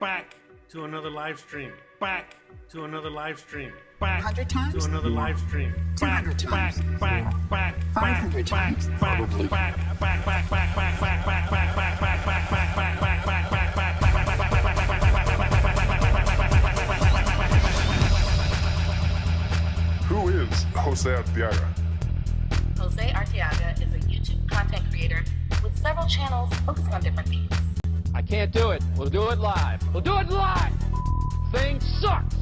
Back to another live stream. Back to another live stream. Back 100 times? to another live stream. 200 times? Back. 500 times? Probably. Who is Jose Arteaga? Jose Arteaga is a YouTube content creator with several channels focusing on different themes. I can't do it. We'll do it live. We'll do it live! Thing sucks!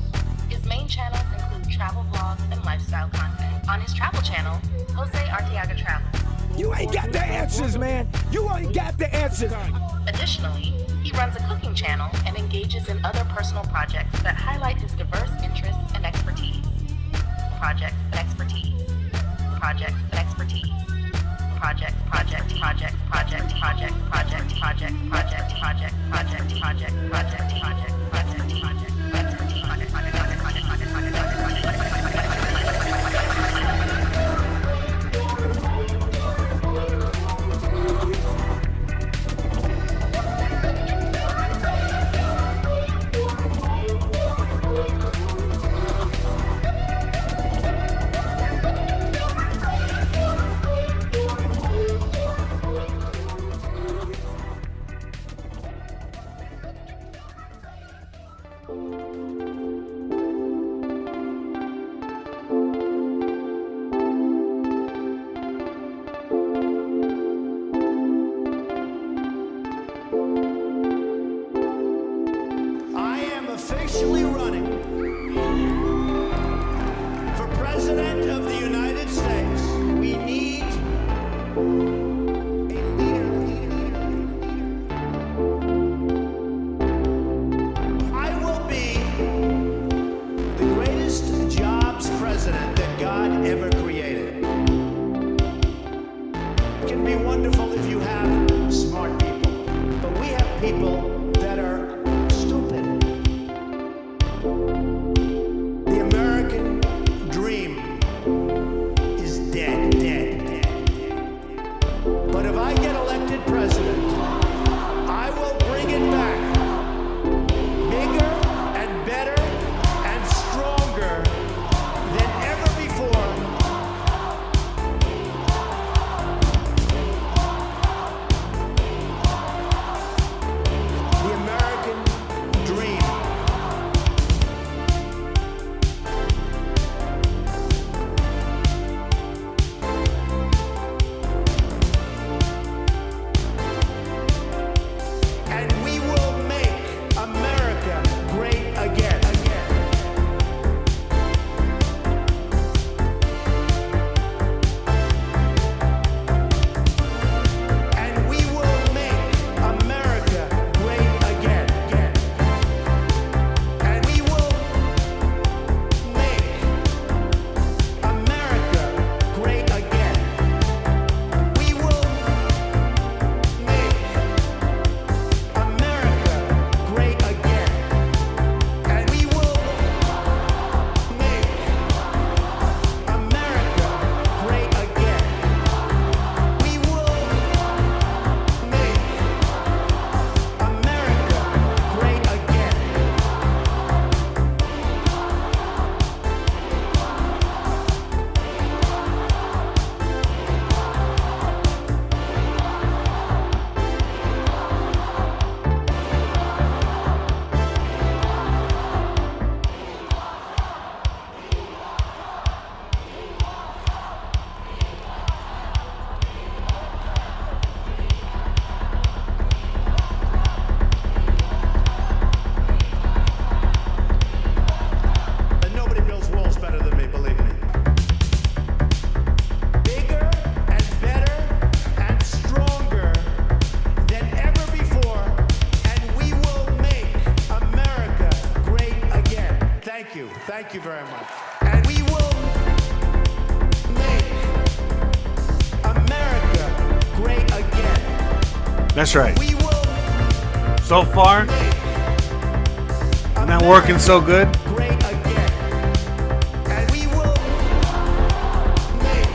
His main channels include travel vlogs and lifestyle content. On his travel channel, Jose Arteaga Travels. You ain't got the answers, man. You ain't got the answers. Additionally, he runs a cooking channel and engages in other personal projects that highlight his diverse interests and expertise. Projects and expertise. Projects and expertise. Projects, project, projects, project, project, project, project, project, project, project, project, project, project, project, I am officially running for President of the United States. We need a leader. I will be the greatest jobs president that God ever created. It can be wonderful if you have smart people, but we have people that are stupid. The American dream is dead. But if I get elected president, I will bring it back bigger and better and stronger than ever before. The American dream. And we will make America great again. And we will make America great again. And we will make America great again. We will make America great again. And we will make America great again. We will make America great again. And nobody builds walls better than me, believe me. Bigger and better and stronger than ever before, and we will make America great again. Thank you. Thank you very much. And we will make America great again. That's right. We will So far, make not working so good. great again. And we will make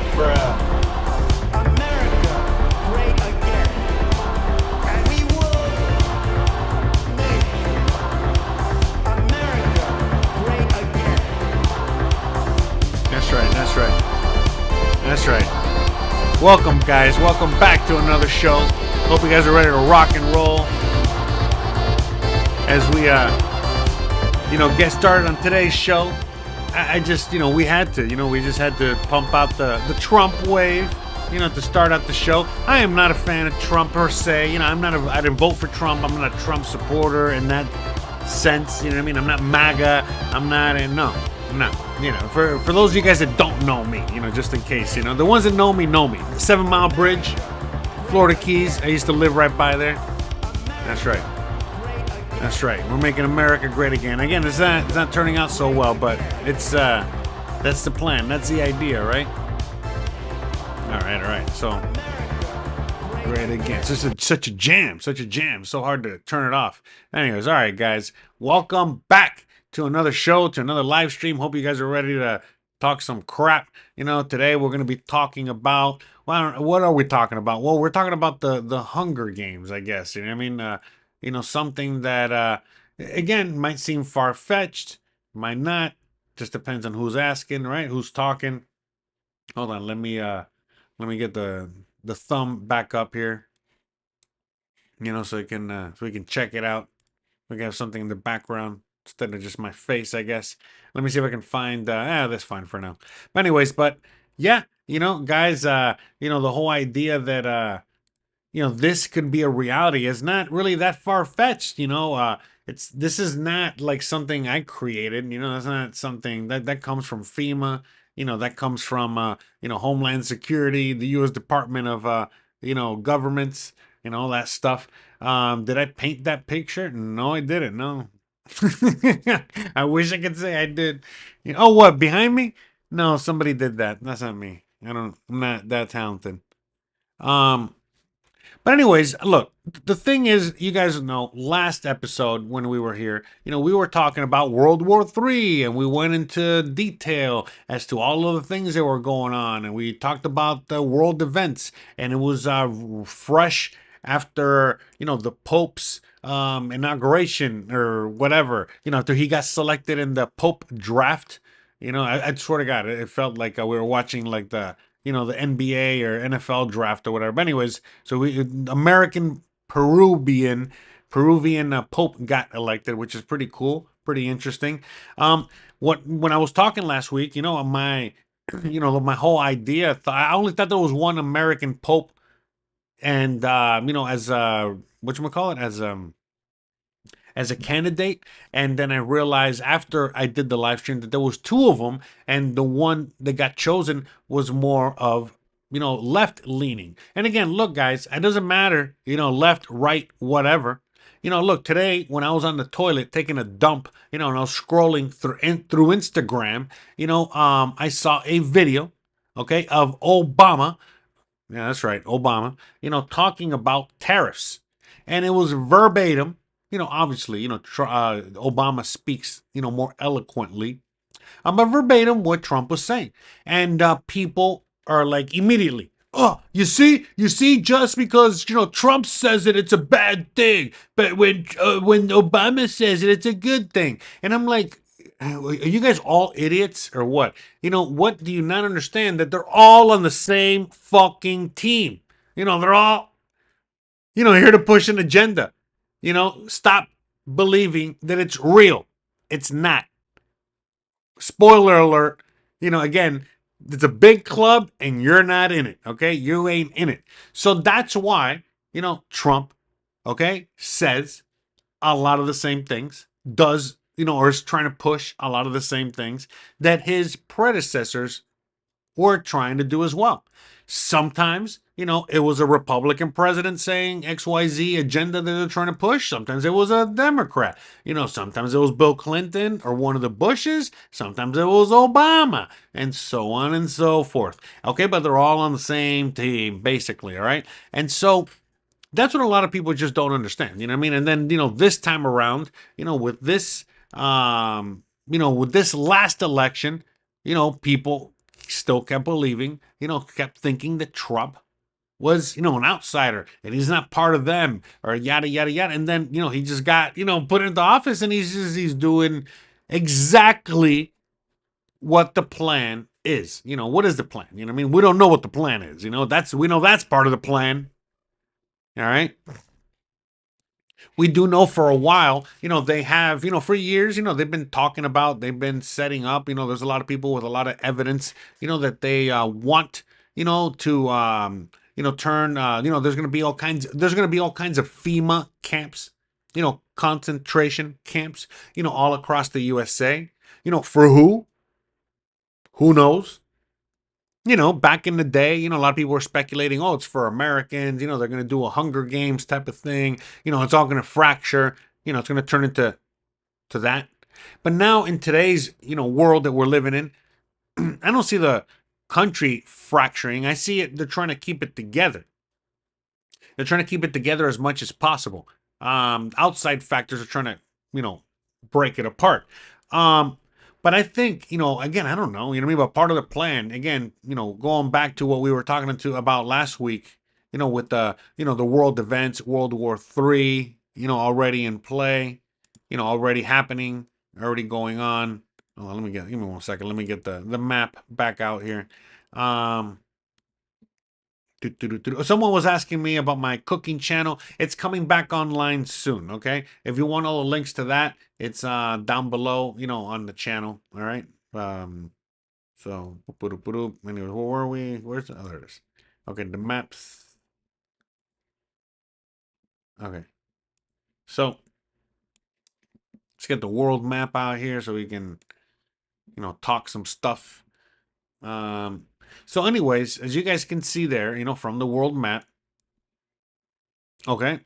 America great again. And we will make Welcome, guys. Welcome back to another show. Hope you guys are ready to rock and roll as we, get started on today's show. I just, we had to, we just had to pump out the Trump wave, to start out the show. I am not a fan of Trump per se. I didn't vote for Trump. I'm not a Trump supporter in that sense. I'm not MAGA. I'm not. For those of you guys that don't know me, just in case, the ones that know me. 7 Mile Bridge, Florida Keys. I used to live right by there. That's right. We're making America great again. Again, it's not turning out so well, but it's that's the plan. That's the idea, right? All right. So great again. It's just such a jam. So hard to turn it off. Anyways, all right, guys. Welcome back to another show, to another live stream. Hope you guys are ready to talk some crap. Today we're going to be talking about, what are we talking about? Well, we're talking about the Hunger Games, I guess. Something that, again, might seem far-fetched, might not. Just depends on who's asking, right? Who's talking. Hold on, let me get the thumb back up here. So we can check it out. We can have something in the background instead of just my face, I guess. Let me see if I can find, that's fine for now. But anyways, yeah, guys, the whole idea that, this could be a reality is not really that far-fetched, this is not like something I created, that's not something that comes from FEMA, that comes from, Homeland Security, the U.S. Department of, governments, all that stuff. Did I paint that picture? No, I didn't, no. I wish I could say I did. Oh, what, behind me? No, somebody did that. That's not me. I'm not that talented. But anyways, look, the thing is, you guys know, last episode when we were here, we were talking about World War III, and we went into detail as to all of the things that were going on, and we talked about the world events, and it was fresh after, the Pope's inauguration or whatever, after he got selected in the Pope draft. I swear to God, it felt like we were watching like the NBA or NFL draft or whatever. But anyways, so American Peruvian Pope got elected, which is pretty cool, pretty interesting. When I was talking last week, my whole idea, I only thought there was one American Pope, and as a candidate, and then I realized after I did the live stream that there was 2 of them, and the one that got chosen was more of, left leaning. And again, look, guys, it doesn't matter, left, right, whatever. Look, today when I was on the toilet taking a dump, and I was scrolling through Instagram, I saw a video, okay, of Obama. Yeah, that's right, Obama, talking about tariffs, and it was verbatim. Obviously, Obama speaks, more eloquently, but verbatim what Trump was saying. And people are like immediately, oh, you see, just because, Trump says it, it's a bad thing. But when Obama says it, it's a good thing. And I'm like, are you guys all idiots or what? What do you not understand? That they're all on the same fucking team. They're all, here to push an agenda. Stop believing that it's real. It's not. Spoiler alert. Again, it's a big club and you're not in it. Okay? You ain't in it. So that's why, Trump, okay, says a lot of the same things, does, or is trying to push a lot of the same things that his predecessors were trying to do as well. Sometimes, it was a Republican president saying XYZ agenda that they're trying to push. Sometimes it was a Democrat. Sometimes it was Bill Clinton or one of the Bushes. Sometimes it was Obama, and so on and so forth. Okay, but they're all on the same team, basically, all right? And so that's what a lot of people just don't understand. You know what I mean? And then, this time around, with this, with this last election, people still kept believing, kept thinking that Trump was, an outsider and he's not part of them or yada, yada, yada. And then, he just got, put into office and he's doing exactly what the plan is. What is the plan? You know what I mean? We don't know what the plan is. We know that's part of the plan. All right. We do know for a while, they have, for years, they've been talking about, they've been setting up, there's a lot of people with a lot of evidence, that they want, to, turn, there's going to be all kinds of FEMA camps, concentration camps, all across the USA, for who? Who knows? Back in the day, a lot of people were speculating, oh, it's for Americans, they're going to do a Hunger Games type of thing, it's all going to fracture, it's going to turn into that. But now in today's, world that we're living in, I don't see the country fracturing. I see it, they're trying to keep it together. They're trying to keep it together as much as possible. Outside factors are trying to, break it apart. But I think, again, I don't know, but part of the plan, again, going back to what we were talking about last week, with the, the world events, World War III, already in play, already happening, already going on. Oh, give me 1 second. Let me get the map back out here. Someone was asking me about my cooking channel. It's coming back online soon. Okay. If you want all the links to that, it's down below, on the channel. All right. So anyway, where were we? Where's the there it is. Okay, the maps. Okay. So let's get the world map out here so we can, talk some stuff. So anyways, as you guys can see there, from the world map. Okay.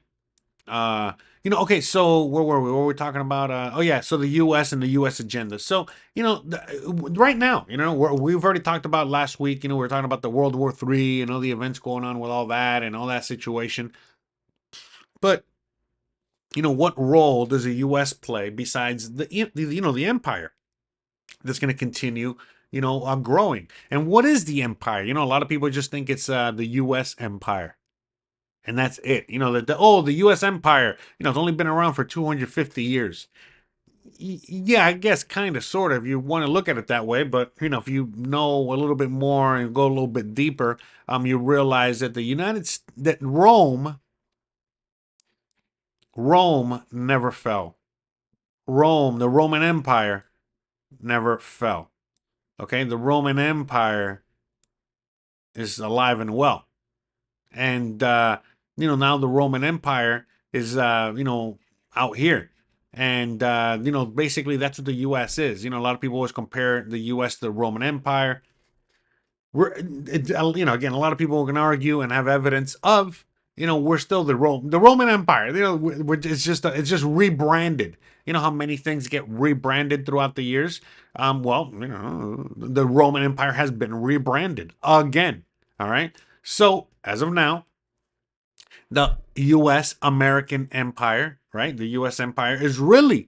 Okay, so where were we? What were we talking about? Oh yeah, so the U.S. and the U.S. agenda. So, right now, we've already talked about last week, we were talking about the World War III and all the events going on with all that and all that situation. But, what role does the U.S. play besides the empire that's going to continue, growing? And what is the empire? A lot of people just think it's the U.S. empire. And that's it. The U.S. empire, it's only been around for 250 years. Yeah, I guess kind of, sort of, if you want to look at it that way. But, if you know a little bit more and go a little bit deeper, you realize that that Rome never fell. The Roman Empire, never fell. Okay, the Roman Empire is alive and well. And, now the Roman Empire is, out here. And, basically that's what the U.S. is. A lot of people always compare the U.S. to the Roman Empire. Again, a lot of people can argue and have evidence of, we're still the Roman Empire. It's just rebranded. How many things get rebranded throughout the years? The Roman Empire has been rebranded again. All right. So as of now, the U.S. American Empire, right? The U.S. Empire is really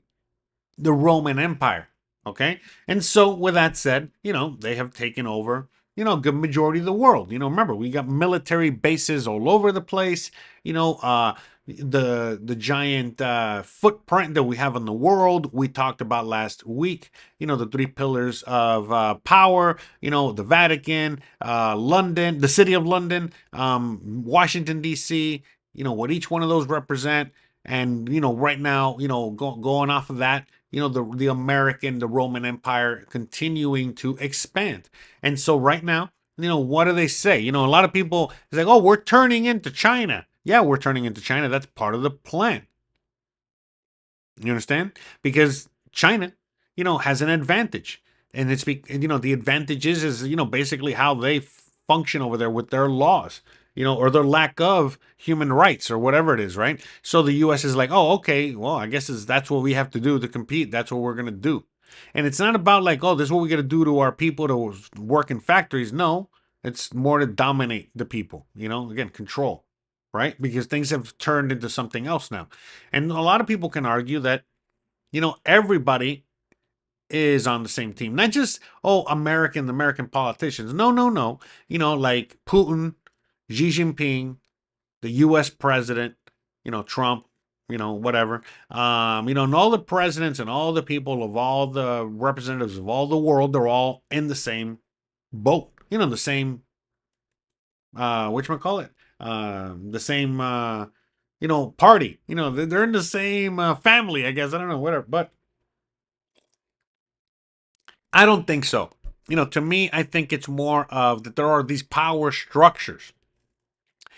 the Roman Empire. Okay. And so with that said, they have taken over, a good majority of the world. Remember, we got military bases all over the place, the giant footprint that we have in the world. We talked about last week, the 3 pillars of power, the Vatican, London, the city of London, Washington, D.C., what each one of those represent. And, right now, going off of that, the Roman Empire continuing to expand. And so right now, what do they say? A lot of people is like, oh, we're turning into China. Yeah, we're turning into China. That's part of the plan. You understand? Because China, has an advantage. And it's, the advantage is, basically how they function over there with their laws, or their lack of human rights or whatever it is, right? So the U.S. is like, oh, okay, well, I guess that's what we have to do to compete. That's what we're going to do. And it's not about like, oh, this is what we got to do to our people to work in factories. No, it's more to dominate the people, again, control, right? Because things have turned into something else now. And a lot of people can argue that, everybody is on the same team. Not just, American politicians. No. Like Putin, Xi Jinping, the U.S. president, Trump, whatever, and all the presidents and all the people of all the representatives of all the world, they're all in the same boat. The same whatchamacallit, the same party. They're in the same family, I guess. I don't know, whatever. But I don't think so. To me, I think it's more of that there are these power structures,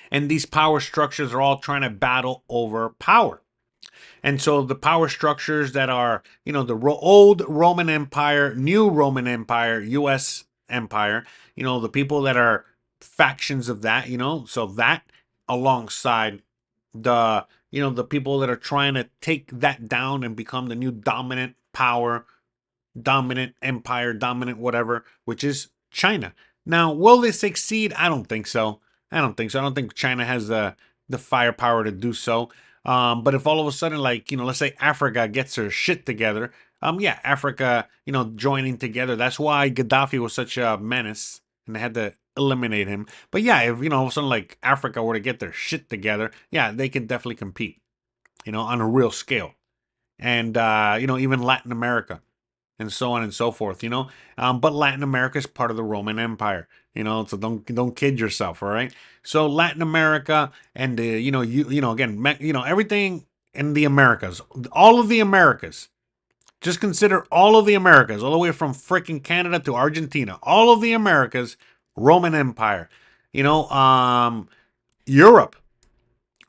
and these power structures are all trying to battle over power. And so the power structures that are, the old Roman Empire, new Roman Empire, U.S. Empire, the people that are factions of that, so that alongside the people that are trying to take that down and become the new dominant power, dominant empire, dominant whatever, which is China. Now, will they succeed? I don't think so. I don't think China has the firepower to do so. But if all of a sudden, like, let's say Africa gets their shit together, yeah, Africa, joining together. That's why Gaddafi was such a menace and they had to eliminate him. But yeah, if, all of a sudden, like, Africa were to get their shit together, yeah, they can definitely compete, on a real scale. And, even Latin America and so on and so forth, but Latin America is part of the Roman Empire, so don't kid yourself, all right? So Latin America and again, everything in the Americas, all of the Americas. Just consider all of the Americas, all the way from freaking Canada to Argentina, all of the Americas, Roman Empire, Europe,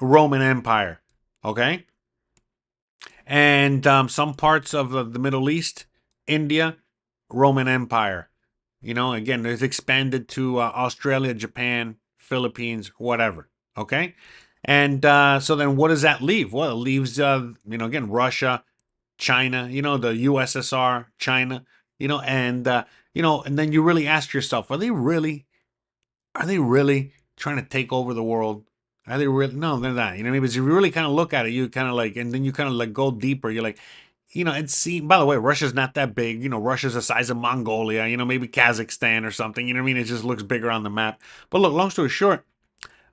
Roman Empire, okay, and some parts of the Middle East, India, Roman Empire. Again, it's expanded to Australia, Japan, Philippines, whatever. Okay. And so then what does that leave? Well, it leaves, again, Russia, China, the USSR, China, and then you really ask yourself, are they really trying to take over the world? Are they really? No, they're not. Because if you really kind of look at it, you kind of like, and then you kind of like go deeper. You're like, by the way, Russia's not that big. Russia's the size of Mongolia, maybe Kazakhstan or something. You know what I mean? It just looks bigger on the map. But look, long story short,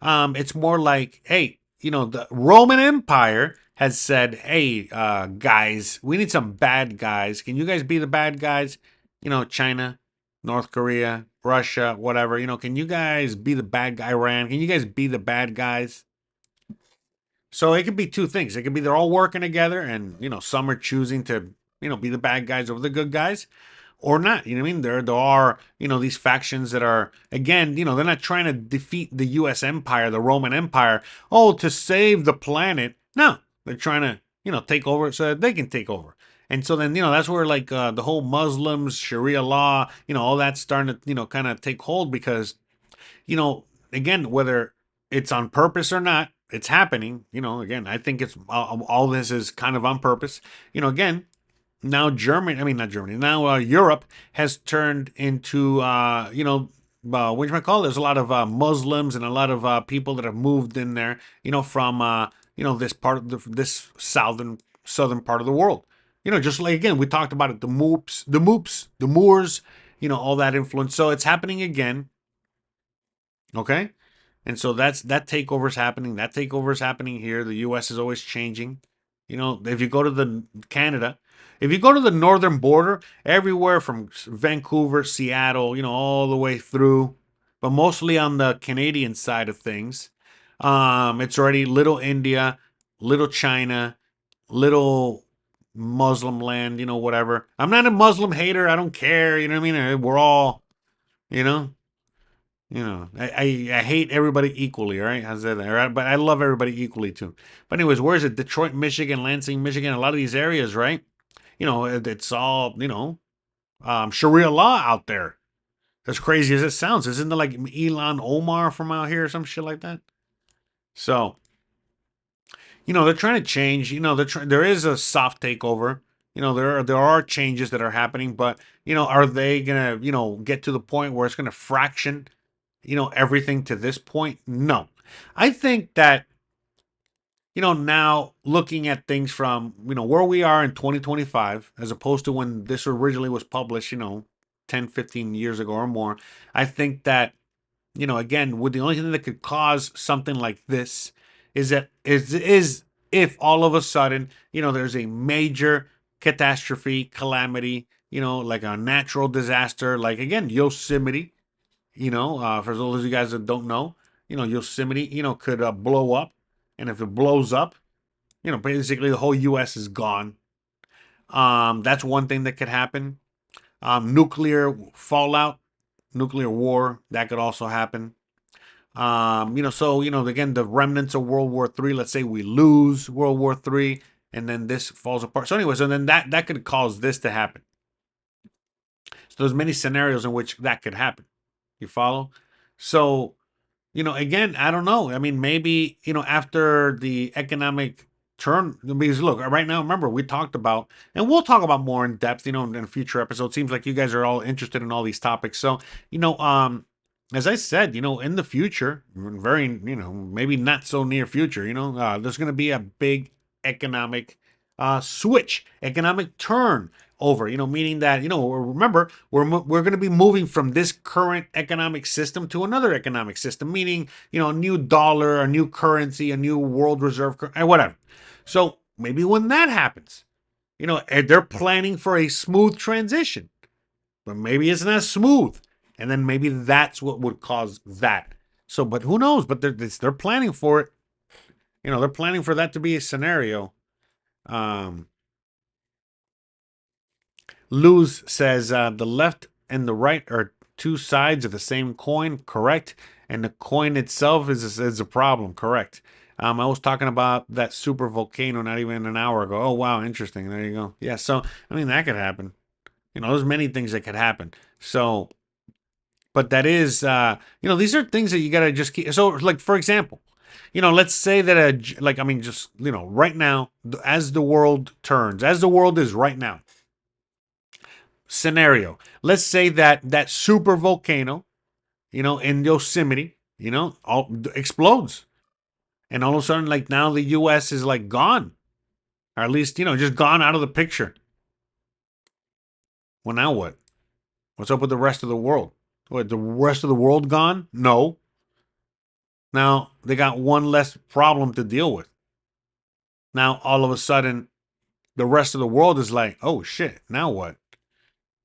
it's more like, hey, the Roman Empire has said, hey, guys, we need some bad guys. Can you guys be the bad guys? China, North Korea, Russia, whatever. Can you guys be the bad guy? Iran, can you guys be the bad guys? So it could be two things. It could be they're all working together and, some are choosing to, be the bad guys over the good guys or not. You know what I mean? There are, these factions that are, again, they're not trying to defeat the U.S. Empire, the Roman Empire, to save the planet. No, they're trying to, take over so that they can take over. And so then, that's where like the whole Muslims, Sharia law, all that's starting to, kind of take hold because, again, whether it's on purpose or not, it's happening. Again, I think it's all this is kind of on purpose. Again, now now Europe has turned into, what do you call it? There's a lot of Muslims and a lot of people that have moved in there, from, this part of this southern part of the world. Just like, again, we talked about it, the Moops, the Moors, all that influence. So it's happening again. Okay. And so that takeover is happening. That takeover is happening here. The U.S. is always changing. If you go to the Canada, if you go to the northern border, everywhere from Vancouver, Seattle, all the way through, but mostly on the Canadian side of things, it's already little India, little China, little Muslim land, whatever. I'm not a Muslim hater. I don't care. You know what I mean? We're all, you know. I hate everybody equally, all right? How's that? All right? But I love everybody equally too. But anyways, where is it? Detroit, Michigan, Lansing, Michigan, a lot of these areas, right? It's all, Sharia law out there. As crazy as it sounds, isn't it like Elon Omar from out here or some shit like that? So, they're trying to change. There is a soft takeover. There are changes that are happening, but are they gonna get to the point where it's gonna fraction everything to this point? No. I think that, now looking at things from, where we are in 2025, as opposed to when this originally was published, 10, 15 years ago or more, I think that, again, with the only thing that could cause something like this is if all of a sudden, there's a major catastrophe, calamity, like a natural disaster, like, again, Yosemite, You know, for those of you guys that don't know, you know, Yosemite, you know, could blow up. And if it blows up, you know, basically the whole U.S. is gone. That's one thing that could happen. Nuclear fallout, nuclear war, that could also happen. You know, so, you know, again, the remnants of World War III, let's say we lose World War III and then this falls apart. So anyway, so then that could cause this to happen. So there's many scenarios in which that could happen. You follow? So, you know, again, I don't know. I mean, maybe, you know, after the economic turn, because look, right now, remember, we talked about, and we'll talk about more in depth, you know, in a future episode. Seems like you guys are all interested in all these topics. So, you know, as I said, you know, in the future, very, you know, maybe not so near future, you know, there's going to be a big economic switch, economic turn over, you know, meaning that, you know, remember, we're going to be moving from this current economic system to another economic system, meaning, you know, a new dollar, a new currency, a new world reserve, whatever. So maybe when that happens, you know, they're planning for a smooth transition, but maybe it's not smooth. And then maybe that's what would cause that. So, but who knows? But they're planning for it. You know, they're planning for that to be a scenario. Luz says the left and the right are two sides of the same coin, correct? And the coin itself is a problem, correct? I was talking about that super volcano not even an hour ago. Oh, wow, interesting. There you go. Yeah, so, I mean, that could happen. You know, there's many things that could happen. So, but that is, you know, these are things that you got to just keep. So, like, for example, you know, let's say that, like, I mean, just, you know, right now, as the world turns, as the world is right now, scenario. Let's say that that super volcano, you know, in Yosemite, you know, all explodes, and all of a sudden, like now the U.S. is like gone, or at least you know just gone out of the picture. Well, now what? What's up with the rest of the world? What, the rest of the world gone? No. Now they got one less problem to deal with. Now all of a sudden, the rest of the world is like, oh shit, now what?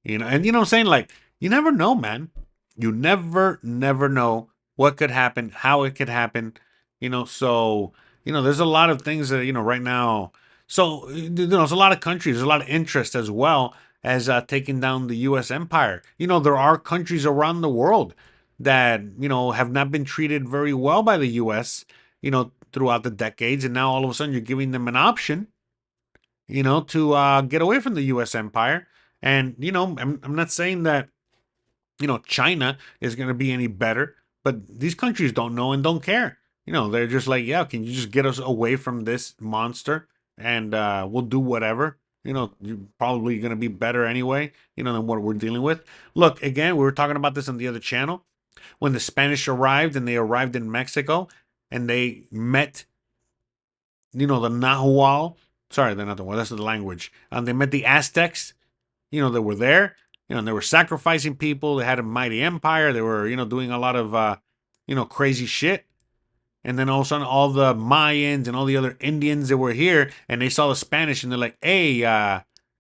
You know, and you know what I'm saying? Like, you never know, man. You never know what could happen, how it could happen. You know, so, you know, there's a lot of things that, you know, right now. So, you know, there's a lot of countries, there's a lot of interest as well as taking down the U.S. empire. You know, there are countries around the world that, you know, have not been treated very well by the U.S., you know, throughout the decades. And now all of a sudden you're giving them an option, you know, to get away from the U.S. empire. And, you know, I'm not saying that, you know, China is going to be any better, but these countries don't know and don't care. You know, they're just like, yeah, can you just get us away from this monster and we'll do whatever. You know, you're probably going to be better anyway, you know, than what we're dealing with. Look, again, we were talking about this on the other channel. When the Spanish arrived and they arrived in Mexico and they met, you know, the Nahual. Sorry, they're not the one. That's the language. They met the Aztecs. You know, they were there. You know, and they were sacrificing people. They had a mighty empire. They were, you know, doing a lot of, you know, crazy shit. And then all of a sudden, all the Mayans and all the other Indians that were here, and they saw the Spanish, and they're like, "Hey,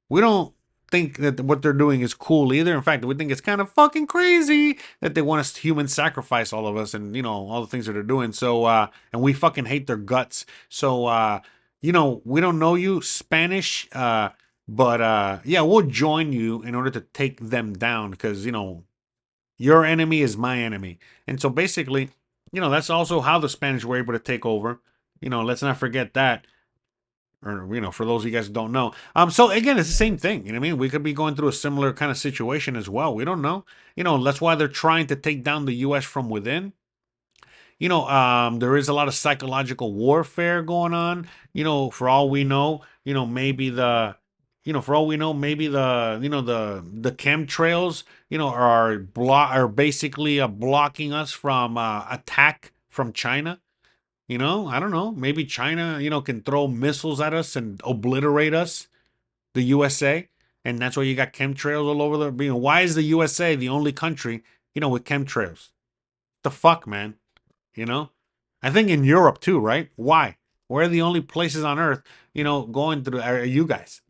we don't think that what they're doing is cool either. In fact, we think it's kind of fucking crazy that they want us to human sacrifice all of us, and you know all the things that they're doing. So, and we fucking hate their guts. So, you know, we don't know you Spanish, but yeah, we'll join you in order to take them down because you know your enemy is my enemy. And so basically, you know, that's also how the Spanish were able to take over. You know, let's not forget that. Or, you know, for those of you guys who don't know. So again, it's the same thing. You know what I mean? We could be going through a similar kind of situation as well. We don't know. You know, that's why they're trying to take down the US from within. You know, there is a lot of psychological warfare going on. You know, for all we know, you know, maybe the for all we know, maybe the chemtrails, you know, are basically blocking us from attack from China. You know, I don't know. Maybe China, you know, can throw missiles at us and obliterate us, the USA, and that's why you got chemtrails all over the. You know, why is the USA the only country, you know, with chemtrails? The fuck, man. You know, I think in Europe too, right? Why? Where are the only places on Earth, you know, going through? Are you guys?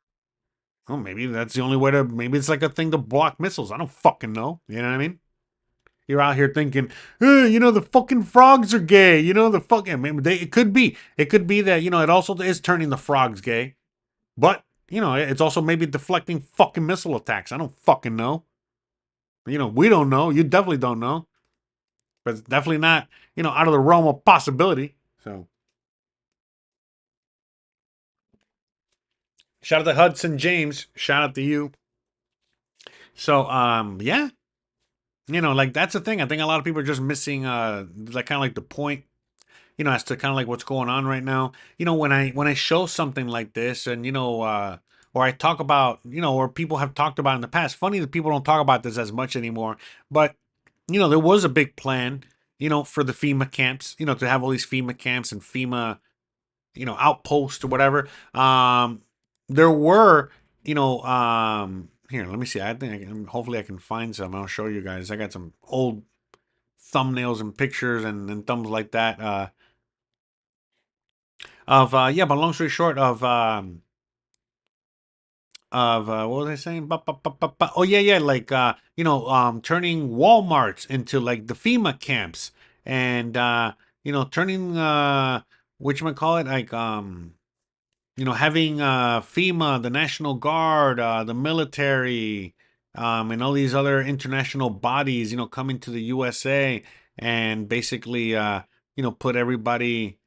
Oh, maybe that's the only way to. Maybe it's like a thing to block missiles. I don't fucking know. You know what I mean? you're out here thinking, you know, the fucking frogs are gay. You know, the fucking, maybe it could be. It could be that, you know, it also is turning the frogs gay. But, you know, it's also maybe deflecting fucking missile attacks. I don't fucking know. You know, we don't know. You definitely don't know. But it's definitely not, you know, out of the realm of possibility. So, shout out to Hudson James. Shout out to you. So, yeah. You know, like that's the thing. I think a lot of people are just missing, like kind of like the point, you know, as to kind of like what's going on right now. You know, when I show something like this, and you know, or I talk about, you know, or people have talked about in the past. Funny that people don't talk about this as much anymore, but you know, there was a big plan, you know, for the FEMA camps, you know, to have all these FEMA camps and FEMA, you know, outposts or whatever. There were, you know, here, let me see. I think hopefully I can find some. I'll show you guys. I got some old thumbnails and pictures and thumbs like that. Yeah, but long story short of what was I saying? Oh yeah, like you know, turning Walmarts into like the FEMA camps, and you know, turning whatchamacallit, like you know, having FEMA, the National Guard, the military, and all these other international bodies, you know, coming to the USA and basically you know, put everybody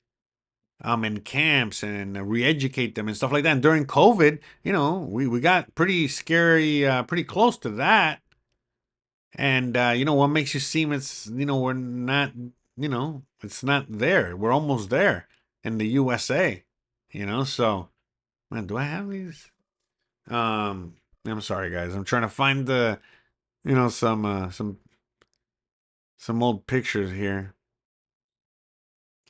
in camps and re-educate them and stuff like that. And during COVID, you know, we got pretty scary, pretty close to that. And you know, what makes you seem it's, you know, we're not, you know, it's not there. We're almost there in the USA, you know. So, man, do I have these? I'm sorry, guys. I'm trying to find the, you know, some old pictures here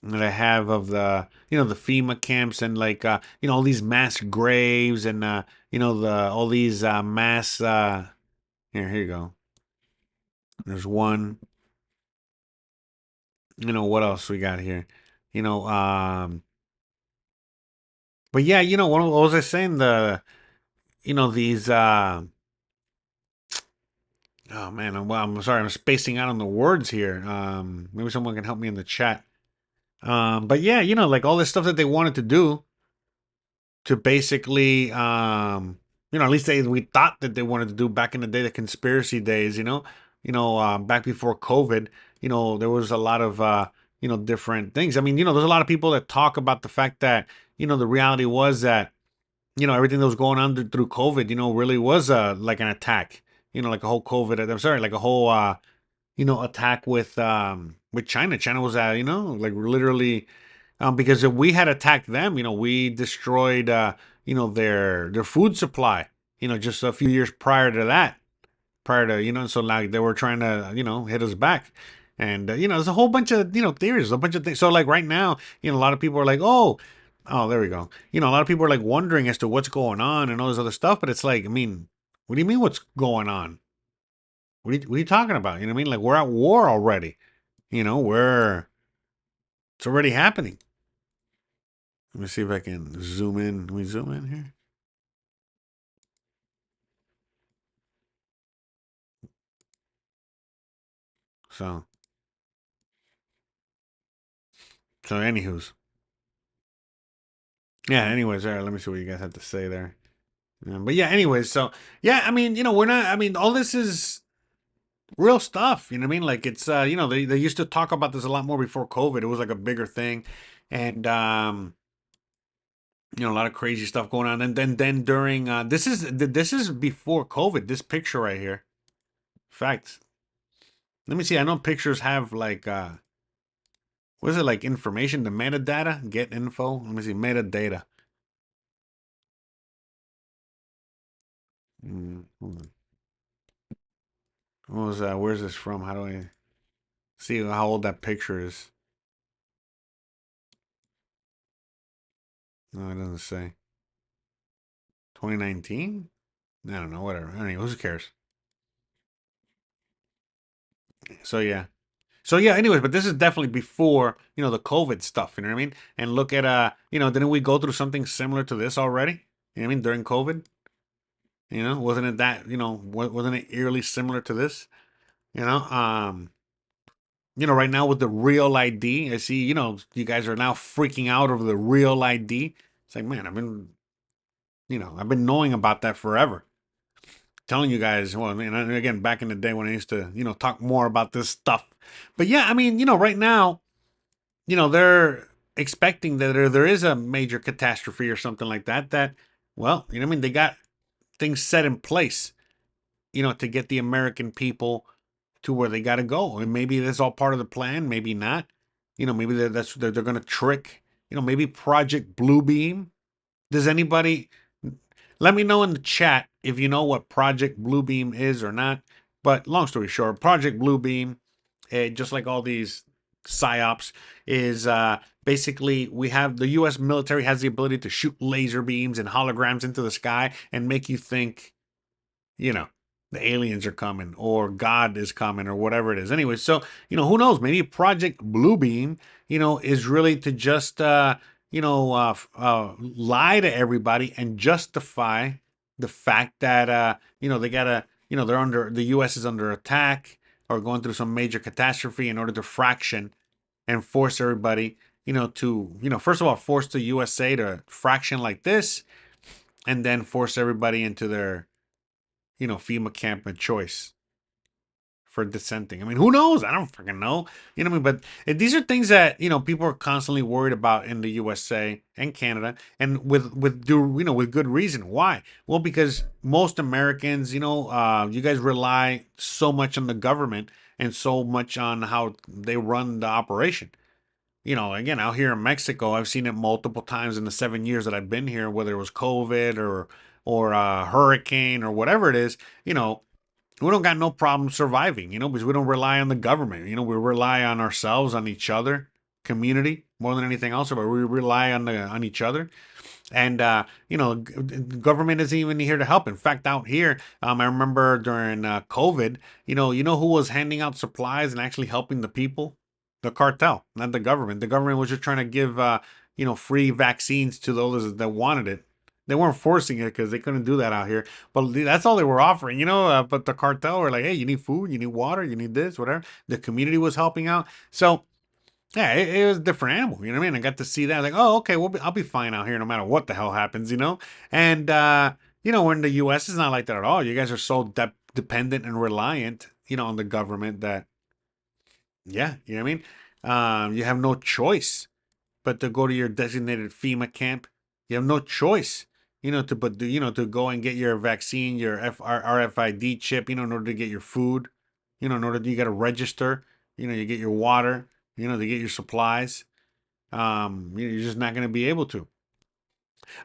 that I have of the, you know, the FEMA camps and like you know, all these mass graves and you know, the all these mass here you go. There's one. You know, what else we got here? You know, but yeah, you know, what was I saying? The, you know, these oh man, I'm sorry, I'm spacing out on the words here. Maybe someone can help me in the chat. But yeah, you know, like all this stuff that they wanted to do to basically you know, at least we thought that they wanted to do back in the day, the conspiracy days, you know, back before COVID, you know, there was a lot of you know, different things. I mean, you know, there's a lot of people that talk about the fact that, you know, the reality was that, you know, everything that was going on through COVID, you know, really was like an attack, you know, like a whole COVID, I'm sorry, like a whole you know, attack with China. China was you know, like literally because if we had attacked them, you know, we destroyed, you know, their food supply, you know, just a few years prior to that, prior to, you know, so like they were trying to, you know, hit us back. And, you know, there's a whole bunch of, you know, theories, a bunch of things. So like right now, you know, a lot of people are like, oh, there we go. You know, a lot of people are like wondering as to what's going on and all this other stuff. But it's like, I mean, what do you mean what's going on? What are you talking about? You know what I mean? Like we're at war already. You know, it's already happening. Let me see if I can zoom in. Can we zoom in here? So, anywho's. Yeah, anyways, all right, let me see what you guys have to say there. But yeah, anyways, so, yeah, I mean, you know, I mean, all this is real stuff, you know what I mean? Like, it's, you know, they used to talk about this a lot more before COVID. It was like a bigger thing. And, you know, a lot of crazy stuff going on. And then during, this is before COVID, this picture right here. In fact, let me see. I know pictures have like, what is it, like information, the metadata, get info? Let me see, metadata. Hold on. What was that? Where's this from? How do I see how old that picture is? No, it doesn't say. 2019? I don't know, whatever. Anyway, who cares? So yeah. So yeah, anyways, but this is definitely before, you know, the COVID stuff, you know what I mean? And look at you know, didn't we go through something similar to this already? You know what I mean? During COVID? You know, wasn't it that, you know, wasn't it eerily similar to this? You know? right now with the real ID, I see, you guys are now freaking out over the real ID. It's like, man, I've been knowing about that forever. Telling you guys, well, I mean, and again, back in the day when I used to, talk more about this stuff. But yeah, I mean, right now, they're expecting that there is a major catastrophe or something like that, well, I mean, they got things set in place, to get the American people to where they got to go. And maybe that's all part of the plan, maybe not. Maybe they're going to trick, maybe Project Bluebeam. Does anybody let me know in the chat if you know what Project Bluebeam is or not? But long story short, Project Bluebeam, just like all these psyops, is basically we have the U.S. military has the ability to shoot laser beams and holograms into the sky and make you think, the aliens are coming or God is coming or whatever it is. Anyway, so, who knows? Maybe Project Bluebeam, is really to just, lie to everybody and justify the fact that, they gotta, they're under, the U.S. is under attack or going through some major catastrophe in order to fraction and force everybody, to, first of all, force the USA to fraction like this and then force everybody into their, FEMA camp of choice for dissenting. I mean, who knows? I don't freaking know. You know what I mean? But these are things that, people are constantly worried about in the USA and Canada, and with good reason. Why? Well, because most Americans, you guys rely so much on the government and so much on how they run the operation. Again, out here in Mexico, I've seen it multiple times in the 7 years that I've been here, whether it was COVID or a hurricane or whatever it is, we don't got no problem surviving, because we don't rely on the government. We rely on ourselves, on each other, community more than anything else, but we rely on each other. And government isn't even here to help. In fact, out here, I remember during COVID, who was handing out supplies and actually helping the people? The cartel, not the government. The government was just trying to give free vaccines to those that wanted it. They weren't forcing it because they couldn't do that out here. But that's all they were offering, But the cartel were like, hey, you need food, you need water, you need this, whatever. The community was helping out. So, yeah, it was a different animal. You know what I mean? I got to see that. I was like, oh, okay, I'll be fine out here no matter what the hell happens, And, we're in the U.S. It's not like that at all. You guys are so dependent and reliant, on the government that, yeah, you know what I mean? You have no choice but to go to your designated FEMA camp. You have no choice to go and get your vaccine, your RFID chip, in order to get your food, in order you got to register, you get your water, to get your supplies. You're just not going to be able to.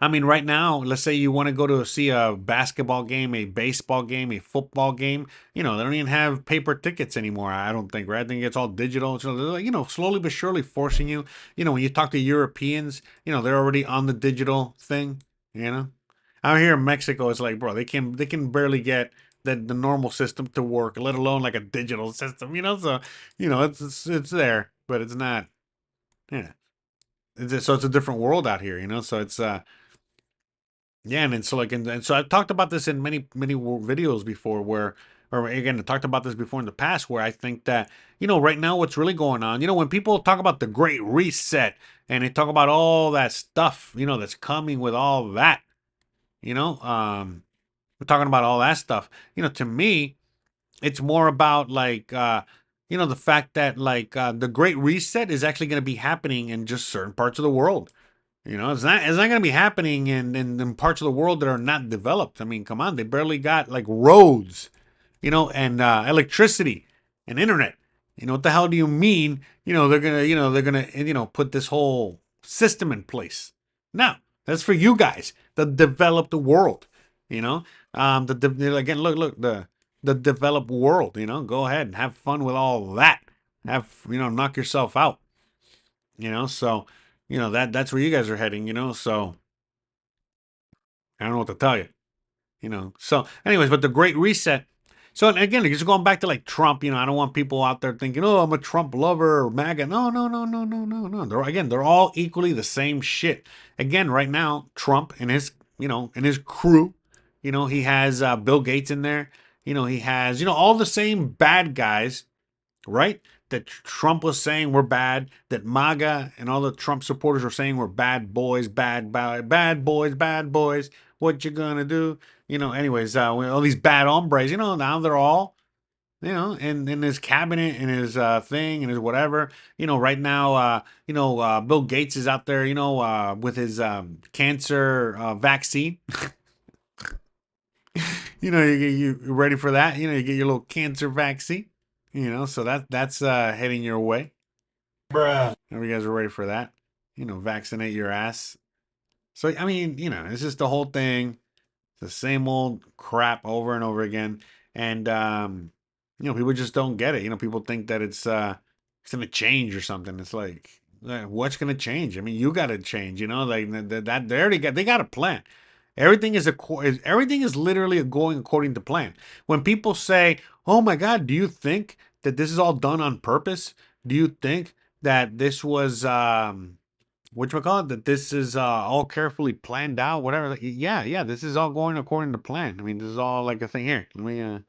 I mean, right now, let's say you want to go to see a basketball game, a baseball game, a football game. They don't even have paper tickets anymore. I don't think, right? I think it's all digital. So, slowly but surely forcing you. When you talk to Europeans, they're already on the digital thing. Out here in Mexico, it's like, bro, they can barely get the normal system to work, let alone like a digital system. So it's there, but it's not. Yeah. So it's a different world out here, So it's yeah, and then so like and so I've talked about this in many videos before, or again, I talked about this before in the past, where I think that right now what's really going on, when people talk about the Great Reset and they talk about all that stuff, that's coming with all that, we're talking about all that stuff. To me, it's more about like the fact that like the Great Reset is actually going to be happening in just certain parts of the world. It's not going to be happening in parts of the world that are not developed. I mean, come on, they barely got like roads, and electricity and internet. What the hell do you mean? They're gonna put this whole system in place. No, that's for you guys, the developed world. Again, look, the developed world. Go ahead and have fun with all that. Knock yourself out. So. That's where you guys are heading, so I don't know what to tell you, So anyways, but the Great Reset. So again, just going back to like Trump, I don't want people out there thinking, oh, I'm a Trump lover or MAGA. No. They're all equally the same shit. Again, right now, Trump and his, and his crew, he has Bill Gates in there. He has, all the same bad guys, right? that Trump was saying we're bad, that MAGA and all the Trump supporters were saying we're bad boys, bad boys, bad boys. What you gonna do? Anyways, all these bad hombres, now they're all, in his cabinet, in his thing, and his whatever. Right now, Bill Gates is out there, with his cancer vaccine. You ready for that? You get your little cancer vaccine. So that's heading your way. Bruh. Hope you guys are ready for that. Vaccinate your ass. So I mean, it's just the whole thing. It's the same old crap over and over again. And people just don't get it. People think that it's gonna change or something. It's like, what's gonna change? I mean, you gotta change, like that they got a plan. Everything is literally going according to plan. When people say, "Oh my God, do you think that this is all done on purpose? Do you think that this was whatchamacallit, that this is all carefully planned out, whatever?" Like, yeah, this is all going according to plan. I mean, this is all like a thing here. Let me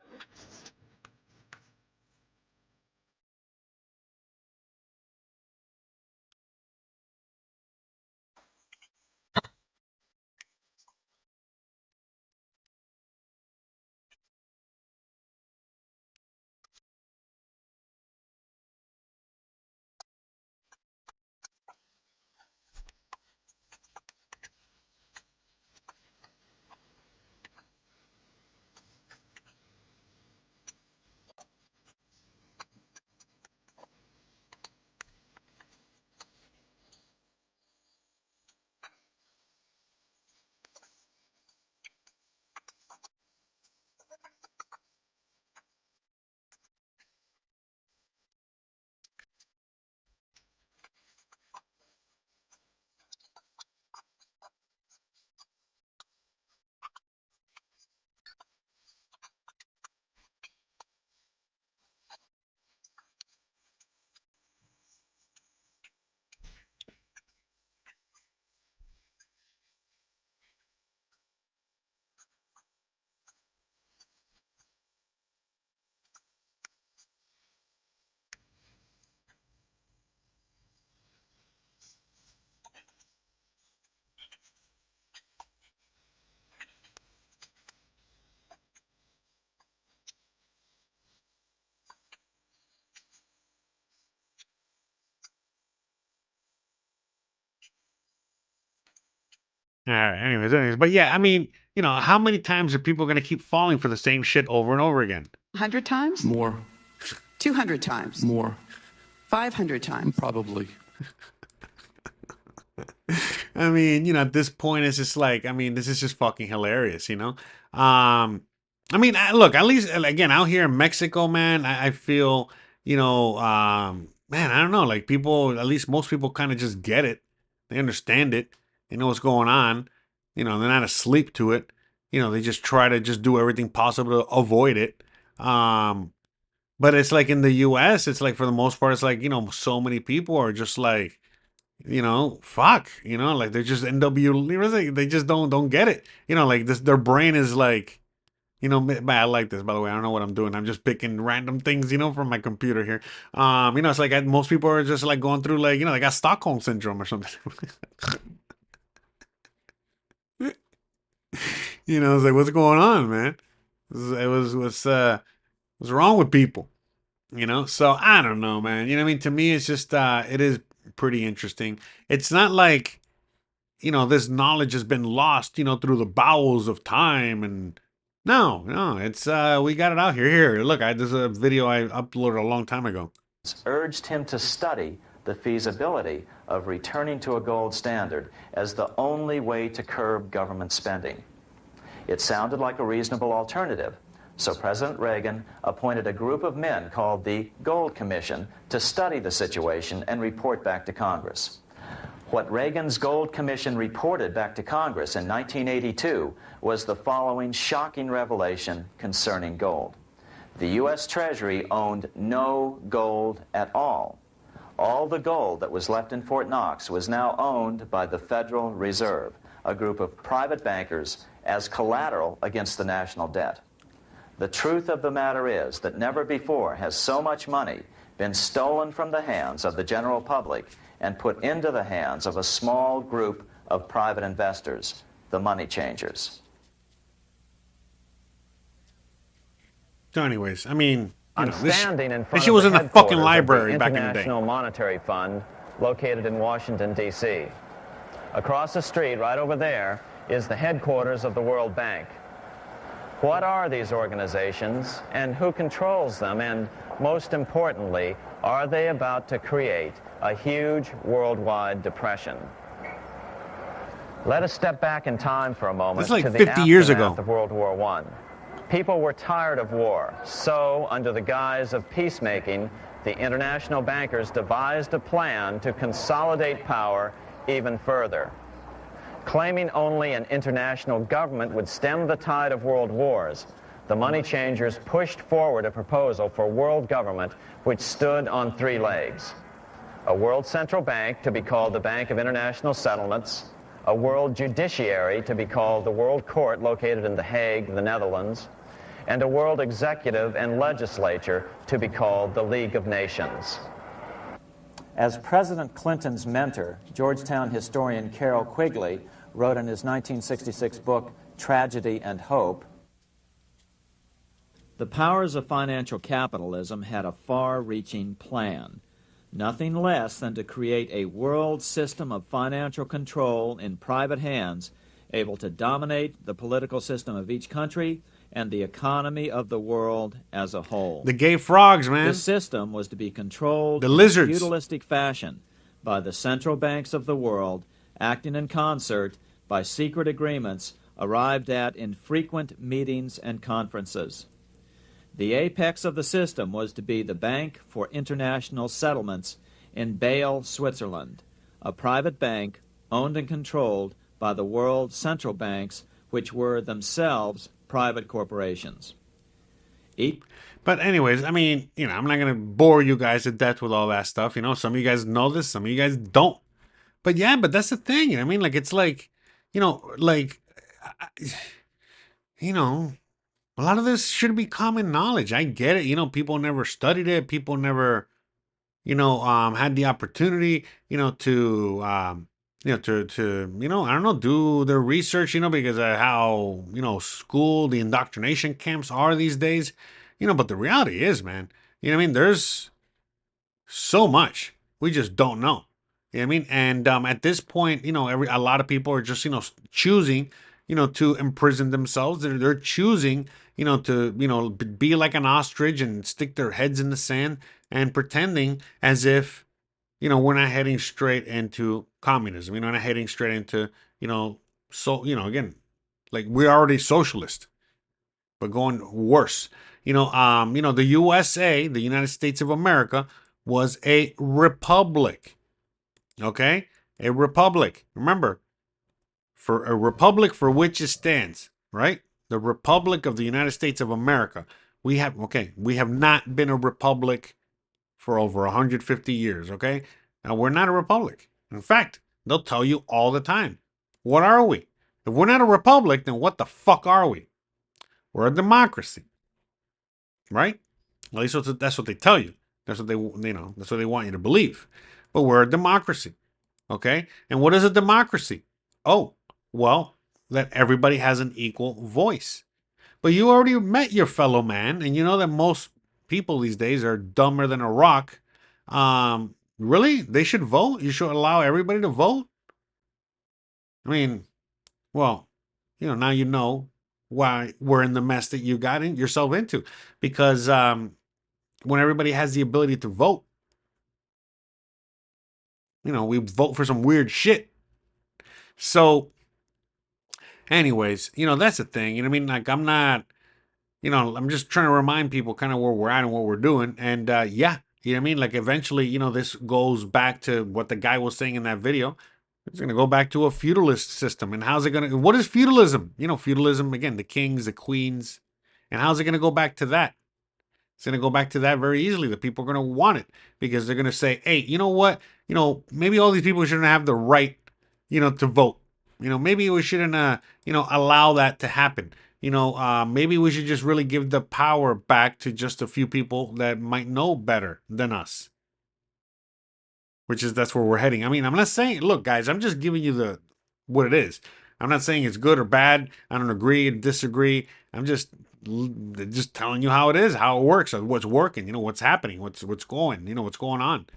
All right. Anyways, but yeah, I mean, how many times are people going to keep falling for the same shit over and over again? 100 times? More. 200 times? More. 500 times? Probably. I mean, at this point, it's just like, I mean, this is just fucking hilarious, I mean, look, at least, again, out here in Mexico, man, I feel, man, I don't know, like people, at least most people kind of just get it. They understand it. They know what's going on. They're not asleep to it. They just try to just do everything possible to avoid it. But it's like in the US, it's like for the most part, it's like, so many people are just like, fuck, like they're just they just don't get it. Like this, their brain is like, I like this, by the way. I don't know what I'm doing. I'm just picking random things, from my computer here. It's like most people are just like going through like, they got Stockholm syndrome or something. It's like, what's going on, man? What's wrong with people? So I don't know, man. I mean, to me, it's just, it is pretty interesting. It's not like, this knowledge has been lost, through the bowels of time. And no, it's, we got it out here. Here, look, this is a video I uploaded a long time ago. Urged him to study the feasibility of returning to a gold standard as the only way to curb government spending. It sounded like a reasonable alternative, so President Reagan appointed a group of men called the Gold Commission to study the situation and report back to Congress. What Reagan's Gold Commission reported back to Congress in 1982 was the following shocking revelation concerning gold. The U.S. Treasury owned no gold at all. All the gold that was left in Fort Knox was now owned by the Federal Reserve, a group of private bankers, as collateral against the national debt. The truth of the matter is that never before has so much money been stolen from the hands of the general public and put into the hands of a small group of private investors, the money changers. So anyways, I mean, you I'm know, this standing in front shit of was the in the headquarters fucking of library the back in the day. International Monetary Fund, located in Washington, D.C. Across the street, right over there, is the headquarters of the World Bank. What are these organizations, and who controls them, and most importantly, are they about to create a huge worldwide depression? Let us step back in time for a moment That's like to the 50 years ago. aftermath of World War I. People were tired of war, so under the guise of peacemaking, the international bankers devised a plan to consolidate power even further. Claiming only an international government would stem the tide of world wars, the money changers pushed forward a proposal for world government which stood on three legs. A world central bank to be called the Bank of International Settlements, a world judiciary to be called the World Court located in The Hague, the Netherlands, and a world executive and legislature to be called the League of Nations. As President Clinton's mentor, Georgetown historian Carroll Quigley wrote in his 1966 book, Tragedy and Hope, the powers of financial capitalism had a far-reaching plan, nothing less than to create a world system of financial control in private hands, able to dominate the political system of each country and the economy of the world as a whole. The gay frogs, man. This system was to be controlled The in lizards. a feudalistic fashion by the central banks of the world, acting in concert by secret agreements arrived at in frequent meetings and conferences. The apex of the system was to be the Bank for International Settlements in Bâle, Switzerland, a private bank owned and controlled by the world central banks, which were themselves private corporations. But anyways, I mean, you know, I'm not gonna bore you guys to death with all that stuff. You know, some of you guys know this, some of you guys don't. But yeah, but that's the thing. You know what I mean? Like, it's like, you know, like, you know, a lot of this should be common knowledge. I get it. You know, people never studied it. People never, you know, had the opportunity, you know, to, you know, I don't know, do their research, you know, because of how, you know, school, the indoctrination camps are these days, you know, but the reality is, man, you know what I mean? There's so much we just don't know. You know what I mean? And at this point, you know, a lot of people are just, you know, choosing, you know, to imprison themselves. They're choosing, you know, to, you know, be like an ostrich and stick their heads in the sand and pretending as if, you know, we're not heading straight into communism. You know, we're not heading straight into, you know, so, you know, again, like we're already socialist, but going worse. You know, the USA, the United States of America, was a republic. Okay? A republic. Remember, for a republic for which it stands, right? The Republic of the United States of America. We have not been a republic for over 150 years, okay? Now, we're not a republic. In fact, they'll tell you all the time. What are we? If we're not a republic, then what the fuck are we? We're a democracy. Right? At least that's what they tell you. That's what that's what they want you to believe. But we're a democracy. Okay? And what is a democracy? Oh, well, that everybody has an equal voice. But you already met your fellow man, and you know that most people these days are dumber than a rock. Really? They should vote? You should allow everybody to vote? I mean, well, you know, now you know why we're in the mess that you got yourself into. Because when everybody has the ability to vote, you know, we vote for some weird shit. So, anyways, you know, that's the thing. You know what I mean? Like, I'm not, you know, I'm just trying to remind people kind of where we're at and what we're doing. And yeah, you know what I mean? Like, eventually, you know, this goes back to what the guy was saying in that video. It's going to go back to a feudalist system. And how's it going to, what is feudalism? You know, feudalism, again, the kings, the queens. And how's it going to go back to that? It's going to go back to that very easily. The people are going to want it because they're going to say, hey, you know what? You know, maybe all these people shouldn't have the right, you know, to vote. You know, maybe we shouldn't, you know, allow that to happen. maybe we should just really give the power back to just a few people that might know better than us. That's where we're heading. I mean, I'm not saying, look, guys, I'm just giving you what it is. I'm not saying it's good or bad. I don't agree and disagree. I'm just telling you how it is, how it works, what's working, what's happening, what's going, what's going on.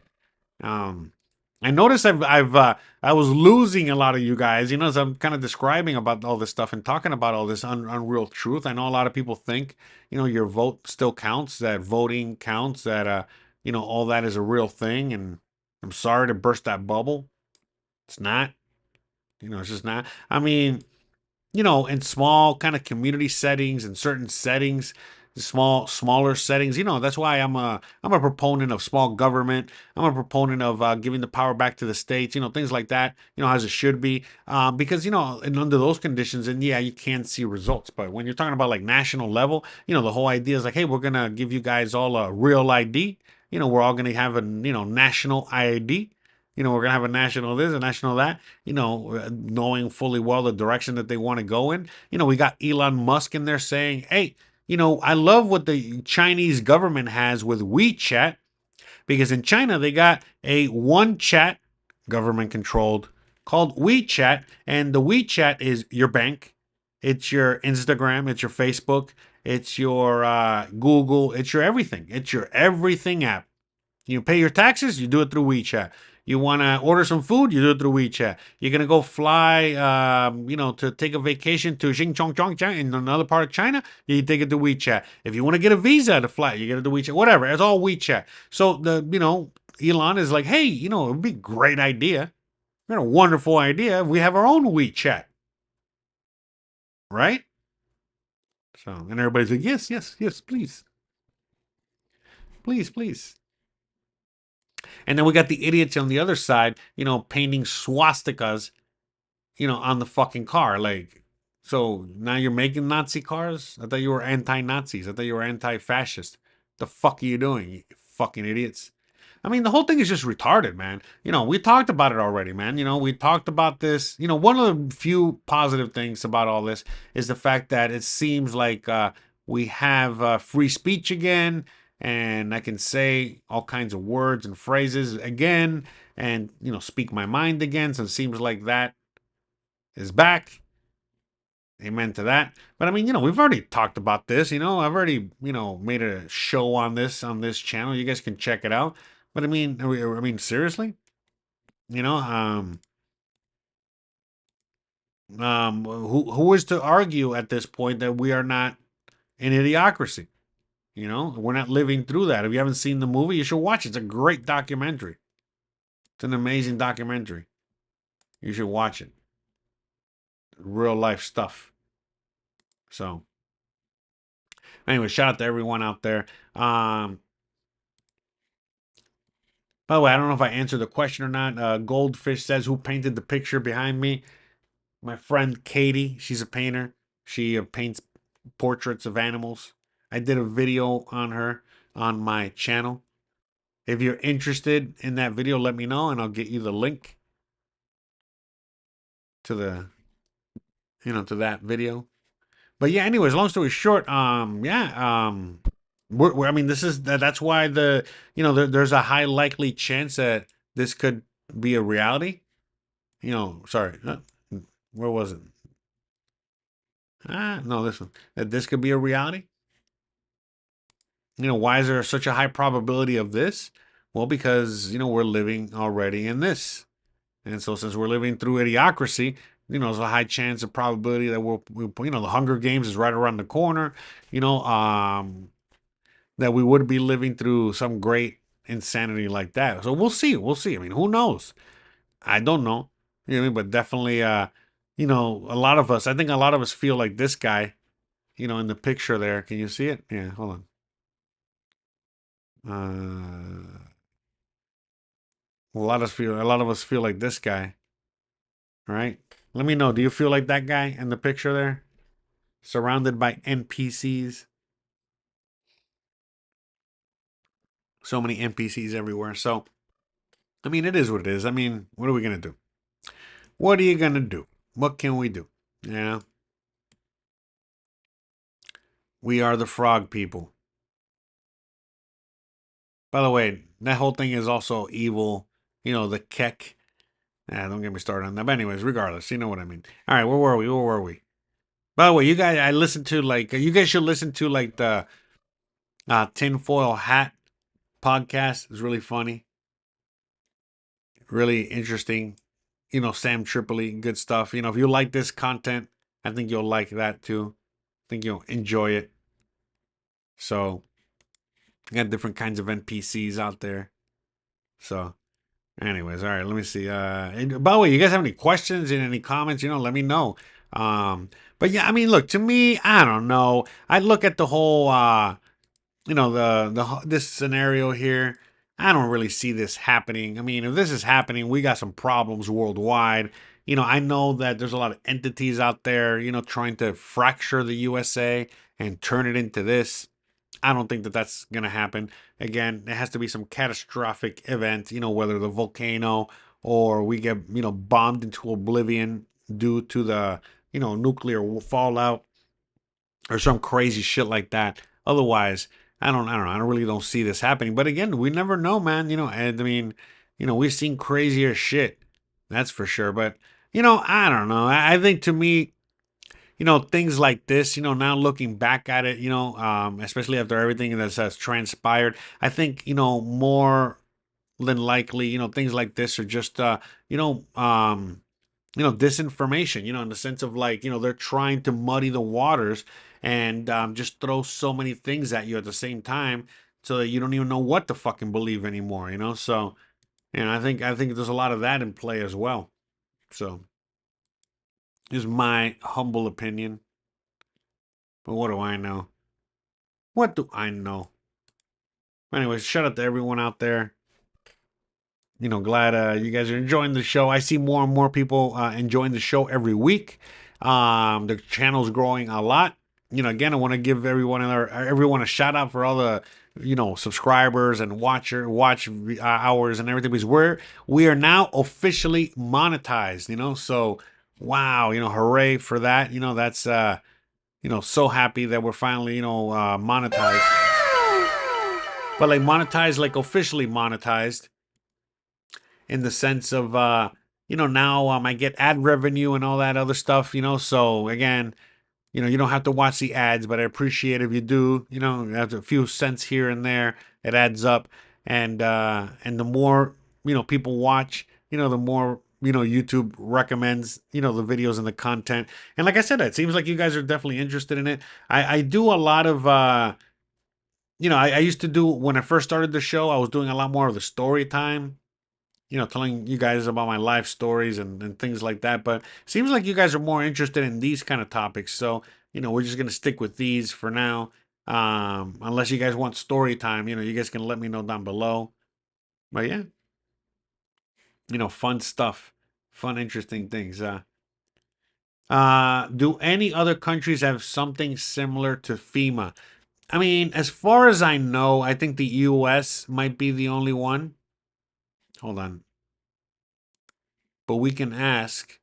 I noticed I was losing a lot of you guys, as I'm kind of describing about all this stuff and talking about all this unreal truth. I know a lot of people think, your vote still counts, that voting counts, that, all that is a real thing. And I'm sorry to burst that bubble. It's not, it's just not. I mean, in small kind of community settings and certain settings, smaller settings, that's why I'm a proponent of small government. I'm a proponent of giving the power back to the states, things like that, as it should be. Because, and under those conditions, and yeah, you can see results. But when you're talking about like national level, the whole idea is like, hey, we're going to give you guys all a real ID. We're all going to have a, national ID. We're going to have a national this, a national that, knowing fully well the direction that they want to go in. We got Elon Musk in there saying, hey, I love what the Chinese government has with WeChat, because in China, they got a one chat, government controlled, called WeChat. And the WeChat is your bank. It's your Instagram. It's your Facebook. It's your Google. It's your everything. It's your everything app. You pay your taxes, you do it through WeChat. You want to order some food, you do it through WeChat. You're going to go fly, to take a vacation to Xinjiang in another part of China, you take it to WeChat. If you want to get a visa to fly, you get it to WeChat. Whatever, it's all WeChat. So, Elon is like, hey, it would be a great idea. A wonderful idea if we have our own WeChat. Right? So, and everybody's like, yes, yes, yes, please. Please, please. And then we got the idiots on the other side, painting swastikas, on the fucking car. Like, so now you're making Nazi cars? I thought you were anti-Nazis. I thought you were anti-fascist. The fuck are you doing, you fucking idiots? I mean, the whole thing is just retarded, man. We talked about it already, man. We talked about this. One of the few positive things about all this is the fact that it seems like we have free speech again, and I can say all kinds of words and phrases again, and speak my mind again. So it seems like that is back. Amen to that. But I mean, we've already talked about this. I've already made a show on this channel. You guys can check it out. But I mean, seriously, who is to argue at this point that we are not an idiocracy? We're not living through that. If you haven't seen the movie, you should watch it. It's a great documentary. It's an amazing documentary. You should watch it. Real life stuff. So, anyway, shout out to everyone out there. By the way, I don't know if I answered the question or not. Goldfish says, who painted the picture behind me? My friend Katie. She's a painter. She paints portraits of animals. I did a video on her on my channel. If you're interested in that video, let me know and I'll get you the link to the, to that video. But yeah, anyways, long story short, I mean, that's why there's a high likely chance that this could be a reality. Sorry, where was it? No, this one. That this could be a reality. Why is there such a high probability of this? Well, because, we're living already in this. And so since we're living through idiocracy, there's a high chance of probability that the Hunger Games is right around the corner, that we would be living through some great insanity like that. So we'll see. We'll see. I mean, who knows? I don't know. But definitely, a lot of us, I think a lot of us feel like this guy, in the picture there. Can you see it? Yeah, hold on. A lot of us feel like this guy, right? Let me know. Do you feel like that guy in the picture there? Surrounded by NPCs. So many NPCs everywhere. So, I mean, it is what it is. I mean, what are we going to do? What are you going to do? What can we do? We are the frog people. By the way, that whole thing is also evil. You know, the Kek. Don't get me started on that. But anyways, regardless, you know what I mean. All right, where were we? Where were we? By the way, you guys, I listened to like, you guys should listen to like the Tinfoil Hat podcast. It's really funny, really interesting. You know, Sam Tripoli, good stuff. You know, if you like this content, I think you'll like that too. I think you'll enjoy it. So, got different kinds of NPCs out there. So, anyways, all right, let me see. By the way, you guys have any questions and any comments, you know, let me know. But yeah, I mean, look, to me, I don't know. I look at the whole you know, this scenario here. I don't really see this happening. I mean, if this is happening, we got some problems worldwide. You know, I know that there's a lot of entities out there, you know, trying to fracture the USA and turn it into this. I don't think that that's going to happen. Again, it has to be some catastrophic event, you know, whether the volcano or we get, you know, bombed into oblivion due to the, you know, nuclear fallout or some crazy shit like that. Otherwise, I don't know. I really don't see this happening. But again, we never know, man. You know, and I mean, you know, we've seen crazier shit. That's for sure. But, you know, I don't know. I think to me, you know, things like this, you know, now looking back at it, you know, especially after everything that has transpired, I think, you know, more than likely, you know, things like this are just, you know, disinformation, you know, in the sense of like, you know, they're trying to muddy the waters and just throw so many things at you at the same time so that you don't even know what to fucking believe anymore, you know? So, you know, I think there's a lot of that in play as well. So, is my humble opinion. But what do I know? What do I know? Anyways, shout out to everyone out there. You know, glad you guys are enjoying the show. I see more and more people enjoying the show every week. The channel's growing a lot. You know, again, I want to give everyone a shout out for all the, you know, subscribers and watch hours and everything, because we are now officially monetized. You know, so wow, you know, hooray for that. You know, that's you know, so happy that we're finally, you know, monetized. But like monetized, like officially monetized, in the sense of you know, now I get ad revenue and all that other stuff, you know. So again, you know, you don't have to watch the ads, but I appreciate if you do. You know, a few cents here and there, it adds up. And the more, you know, people watch, you know, the more, you know, YouTube recommends, you know, the videos and the content. And like I said, it seems like you guys are definitely interested in it. I do a lot of you know, I used to do, when I first started the show, I was doing a lot more of the story time, you know, telling you guys about my life stories and things like that. But seems like you guys are more interested in these kind of topics. So, you know, we're just going to stick with these for now. Unless you guys want story time, you know, you guys can let me know down below. But yeah, you know, fun stuff, fun, interesting things. Do any other countries have something similar to FEMA? I mean, as far as I know, I think the US might be the only one. Hold on. But we can ask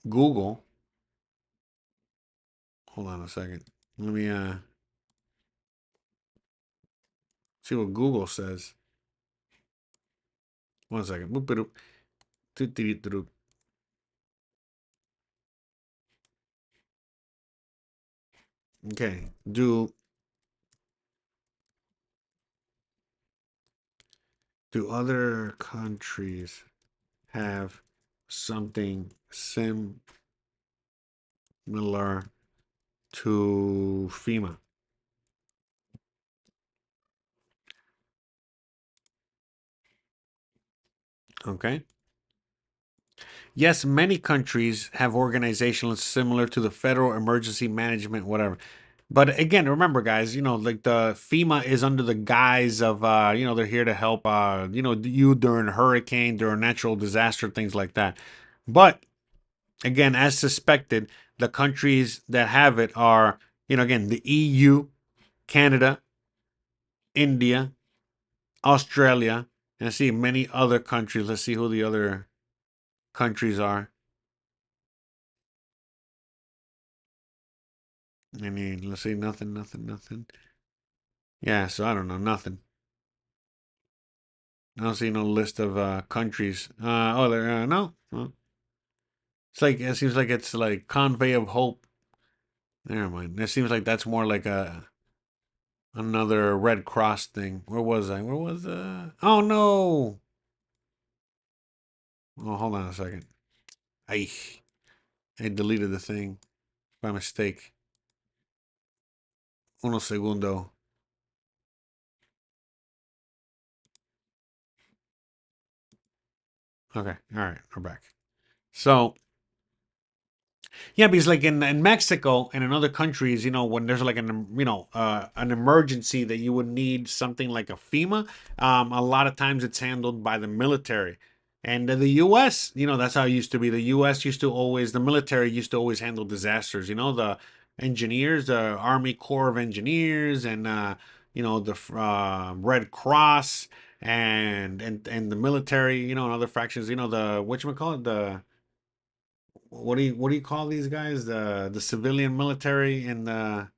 Google. Hold on a second. Let me see what Google says. 1 second. Okay. Do other countries have something similar to FEMA? Okay. Yes, many countries have organizations similar to the Federal Emergency Management, whatever. But again, remember, guys, you know, like the FEMA is under the guise of, you know, they're here to help, you know, you during hurricane, during natural disaster, things like that. But again, as suspected, the countries that have it are, you know, again, the EU, Canada, India, Australia, and I see many other countries. Let's see who the other countries are. Let's see, nothing. Yeah, so I don't know, nothing. I don't see no list of countries. Oh, there, no. Well, it seems like it's like Convey of Hope. Never mind. It seems like that's more like another Red Cross thing. Where was I? Where was Oh no! Oh, hold on a second. I deleted the thing by mistake. Uno segundo. Okay, all right, we're back. So yeah, because like in Mexico and in other countries, when there's like an emergency that you would need something like a FEMA, a lot of times it's handled by the military. And the U.S., that's how it used to be. The U.S. the military used to always handle disasters. The engineers, the Army Corps of Engineers, and the Red Cross, and the military, and other fractions. The whatchamacallit, the what do you call these guys? The civilian military and the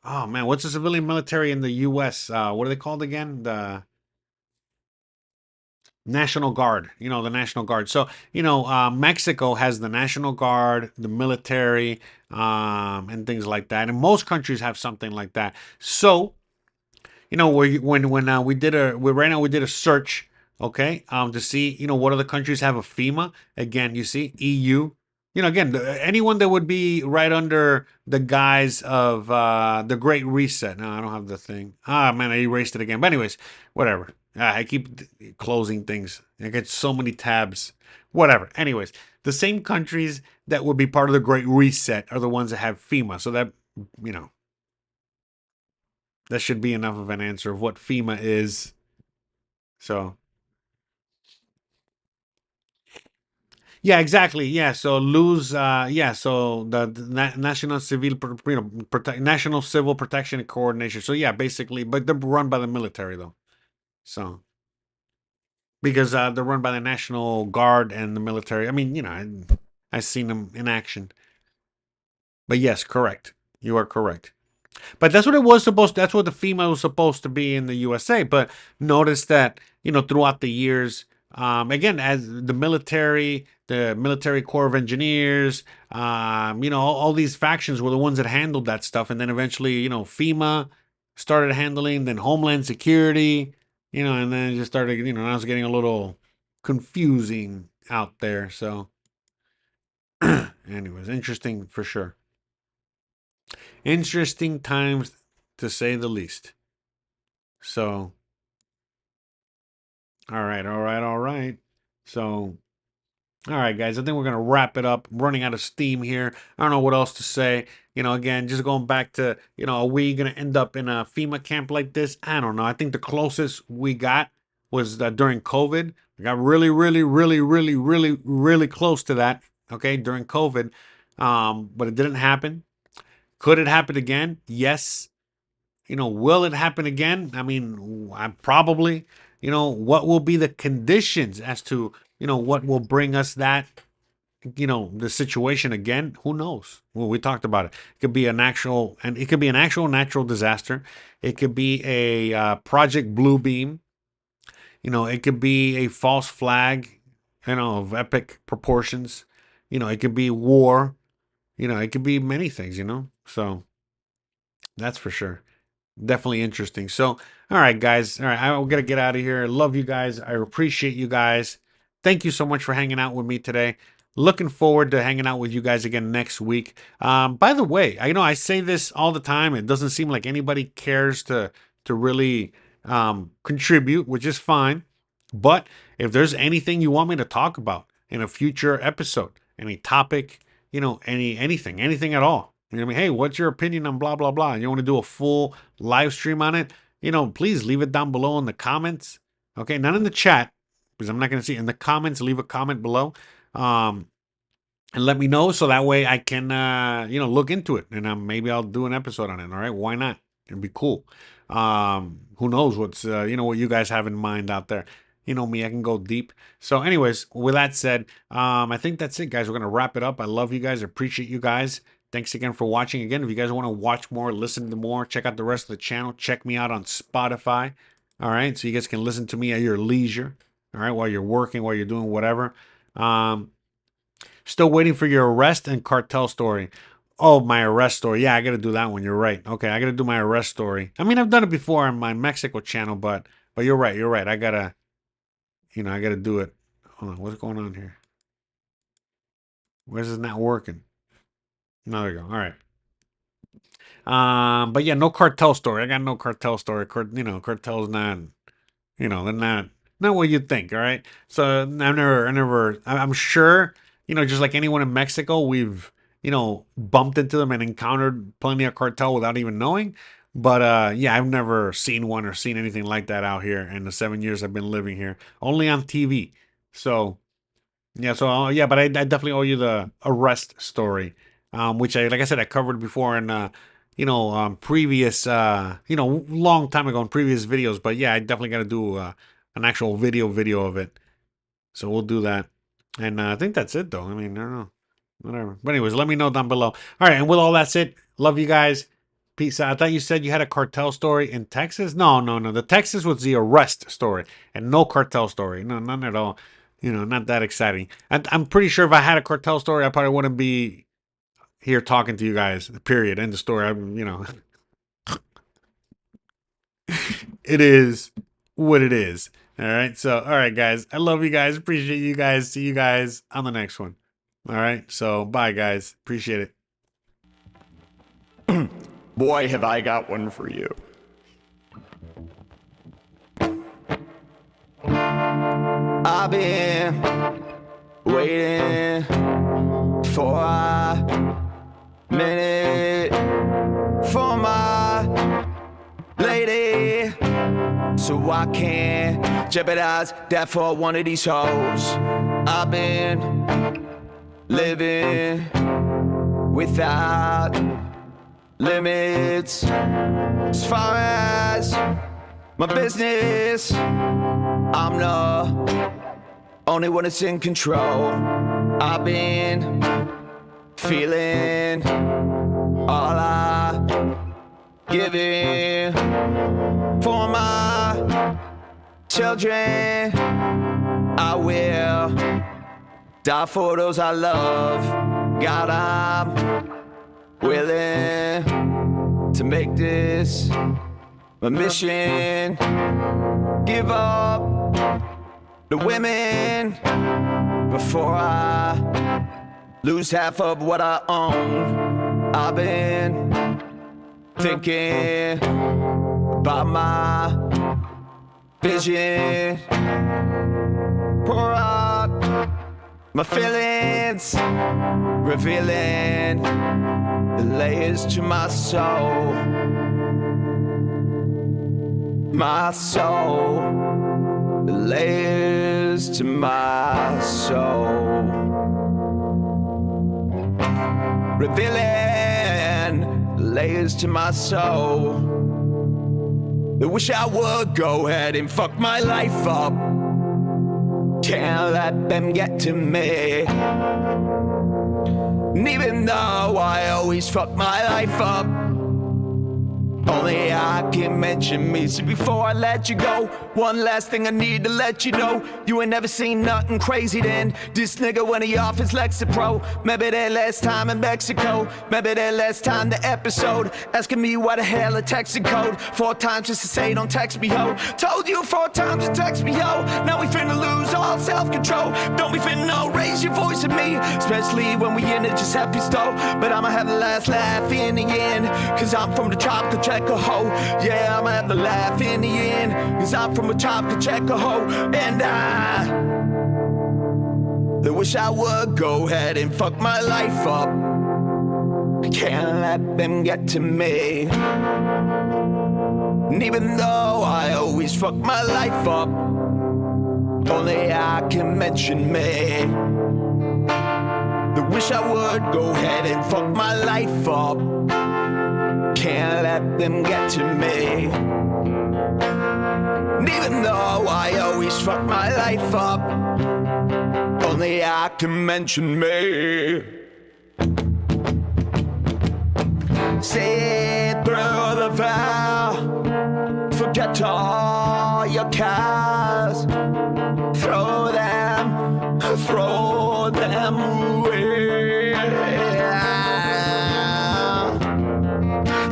oh man, what's the civilian military in the U.S.? What are they called again? The National Guard. The National Guard. So Mexico has the National Guard, the military, and things like that. And most countries have something like that. So when we did a search, okay, to see what other countries have a FEMA. Again, you see EU. Again, anyone that would be right under the guise of the Great Reset. No, I don't have the thing. Ah, man, I erased it again. But anyways, whatever. I keep closing things. I get so many tabs. Whatever. Anyways, the same countries that would be part of the Great Reset are the ones that have FEMA. So that you know that should be enough of an answer of what FEMA is. So, yeah, exactly. Yeah, so lose. Yeah, so the National National Civil Protection and Coordination. So yeah, basically, but they're run by the military though. So because they're run by the National Guard and the military. I mean, I've seen them in action. But yes, correct. You are correct. But that's what it was supposed to, that's what the FEMA was supposed to be in the USA. But notice that, throughout the years, again, as the military Corps of Engineers, all these factions were the ones that handled that stuff. And then eventually, FEMA started handling, then Homeland Security, and then it just started, now it's getting a little confusing out there. So, anyways, interesting for sure. Interesting times to say the least. So, all right. So, all right, guys, I think we're going to wrap it up. I'm running out of steam here. I don't know what else to say. Again, just going back to, are we going to end up in a FEMA camp like this? I don't know. I think the closest we got was during COVID. We got really, really, really, really, really, really close to that, okay, during COVID. But it didn't happen. Could it happen again? Yes. Will it happen again? I mean, I probably, what will be the conditions as to, what will bring us that, the situation again? Who knows? Well, we talked about it. It could be an actual natural disaster. It could be a Project Bluebeam. It could be a false flag, of epic proportions. It could be war. It could be many things, So that's for sure. Definitely interesting. So, all right, guys. All right, I'm gonna get out of here. I love you guys. I appreciate you guys. Thank you so much for hanging out with me today. Looking forward to hanging out with you guys again next week. By the way, I say this all the time. It doesn't seem like anybody cares to really contribute, which is fine. But if there's anything you want me to talk about in a future episode, any topic, anything at all. I mean, hey, what's your opinion on blah, blah, blah? You want to do a full live stream on it? Please leave it down below in the comments. Okay, not in the chat, because I'm not going to see it. In the comments, leave a comment below. And let me know so that way I can, look into it. And maybe I'll do an episode on it. All right, why not? It'd be cool. Who knows what's, what you guys have in mind out there. Me, I can go deep. So anyways, with that said, I think that's it, guys. We're going to wrap it up. I love you guys. I appreciate you guys. Thanks again for watching. Again, if you guys want to watch more, listen to more, check out the rest of the channel. Check me out on Spotify. All right, so you guys can listen to me at your leisure. All right, while you're working, while you're doing whatever. Still waiting for your arrest and cartel story. Oh, my arrest story. Yeah, I got to do that one. You're right. Okay, I got to do my arrest story. I mean, I've done it before on my Mexico channel, but you're right. You're right. I got to, I got to do it. Hold on. What's going on here? Why is this not working? No, there you go. All right. But yeah, no cartel story. I got no cartel story. Cartel's not, they're not what you think. All right. So I'm sure, just like anyone in Mexico, we've, bumped into them and encountered plenty of cartel without even knowing. But yeah, I've never seen one or seen anything like that out here in the 7 years I've been living here. Only on TV. So yeah, but I definitely owe you the arrest story, which like I said, I covered before in previous long time ago in previous videos. But yeah, I definitely got to do an actual video of it. So we'll do that. And I think that's it, though. I mean, I don't know. Whatever. But anyways, let me know down below. All right, and with all that said, love you guys. Peace out. I thought you said you had a cartel story in Texas. No. The Texas was the arrest story and no cartel story. No, none at all. Not that exciting. I'm pretty sure if I had a cartel story, I probably wouldn't be here talking to you guys. Period. End of story. It is what it is. All right. So, all right, guys. I love you guys. Appreciate you guys. See you guys on the next one. All right. So, bye, guys. Appreciate it. Boy, have I got one for you. I've been waiting for a minute for my lady, so I can't jeopardize that for one of these hoes. I've been living without limits as far as my business. I'm the only one that's in control. I've been feeling all I giving for my children. I will die for those I love. God, I'm willing to make this my mission. Give up the women before I lose half of what I own. I've been thinking about my vision. Pour out my feelings, revealing the layers to my soul. My soul, the layers to my soul. Revealing the layers to my soul. I wish I would go ahead and fuck my life up. Can't let them get to me. And even though I always fuck my life up, only I can mention me. So before I let you go, one last thing I need to let you know. You ain't never seen nothing crazy then. This nigga when he off his Lexapro. Maybe that last time in Mexico. Maybe that last time the episode. Asking me why the hell a texting code. 4 times just to say don't text me, ho. Told you 4 times to text me, ho. Now we finna lose all self-control. Don't be finna raise your voice at me. Especially when we in it just happy stove. But I'ma have the last laugh in the end. Cause I'm from the tropical checker hoe. Yeah, I'ma have the laugh in the end. Cause I'm from a tropical checker hoe. And I wish I would go ahead and fuck my life up. Can't let them get to me. And even though I always fuck my life up, only I can mention me. I wish I would go ahead and fuck my life up. Can't let them get to me. And even though I always fuck my life up, only I can mention me. See through the veil. Forget all your cares. Throw them away.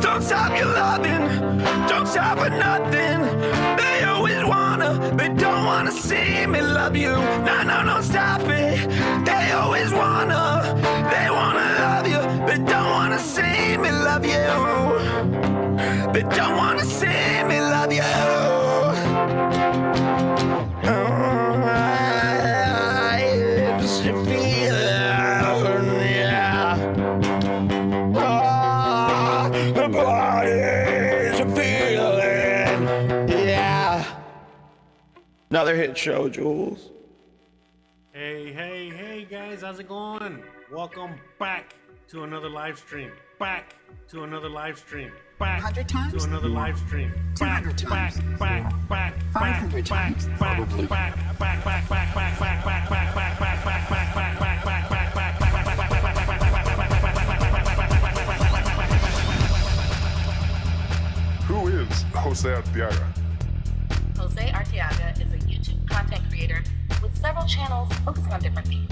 Don't stop your loving. Don't stop for nothing. They always they don't wanna see me love you. No, no, no, stop it. They always they wanna love you. They don't wanna see me love you. They don't wanna see me love you. I just feel, yeah. Oh, the body's a feeling, yeah. Another hit show, Jules. Hey, guys, how's it going? Welcome back to another live stream. Back to another live stream. Back 100 times? to another live stream. 200 times? Back. 500 times? Probably. Who is Jose Arteaga? Jose Arteaga is a YouTube content creator with several channels focusing on different themes.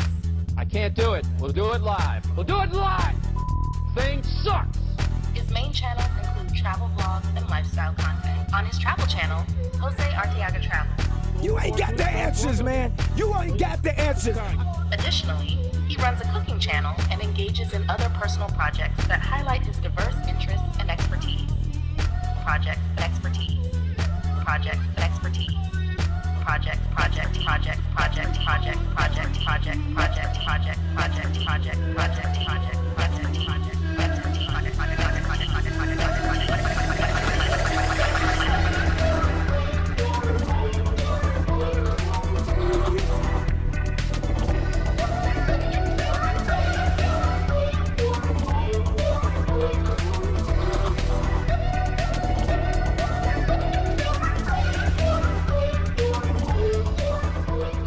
I can't do it. We'll do it live. We'll do it live. Thing sucks. His main channels include travel vlogs and lifestyle content. On his travel channel, Jose Arteaga Travels. You ain't got the answers, man. You ain't got the answers. Additionally, he runs a cooking channel and engages in other personal projects that highlight his diverse interests and expertise. Projects and expertise. Projects and expertise. Projects.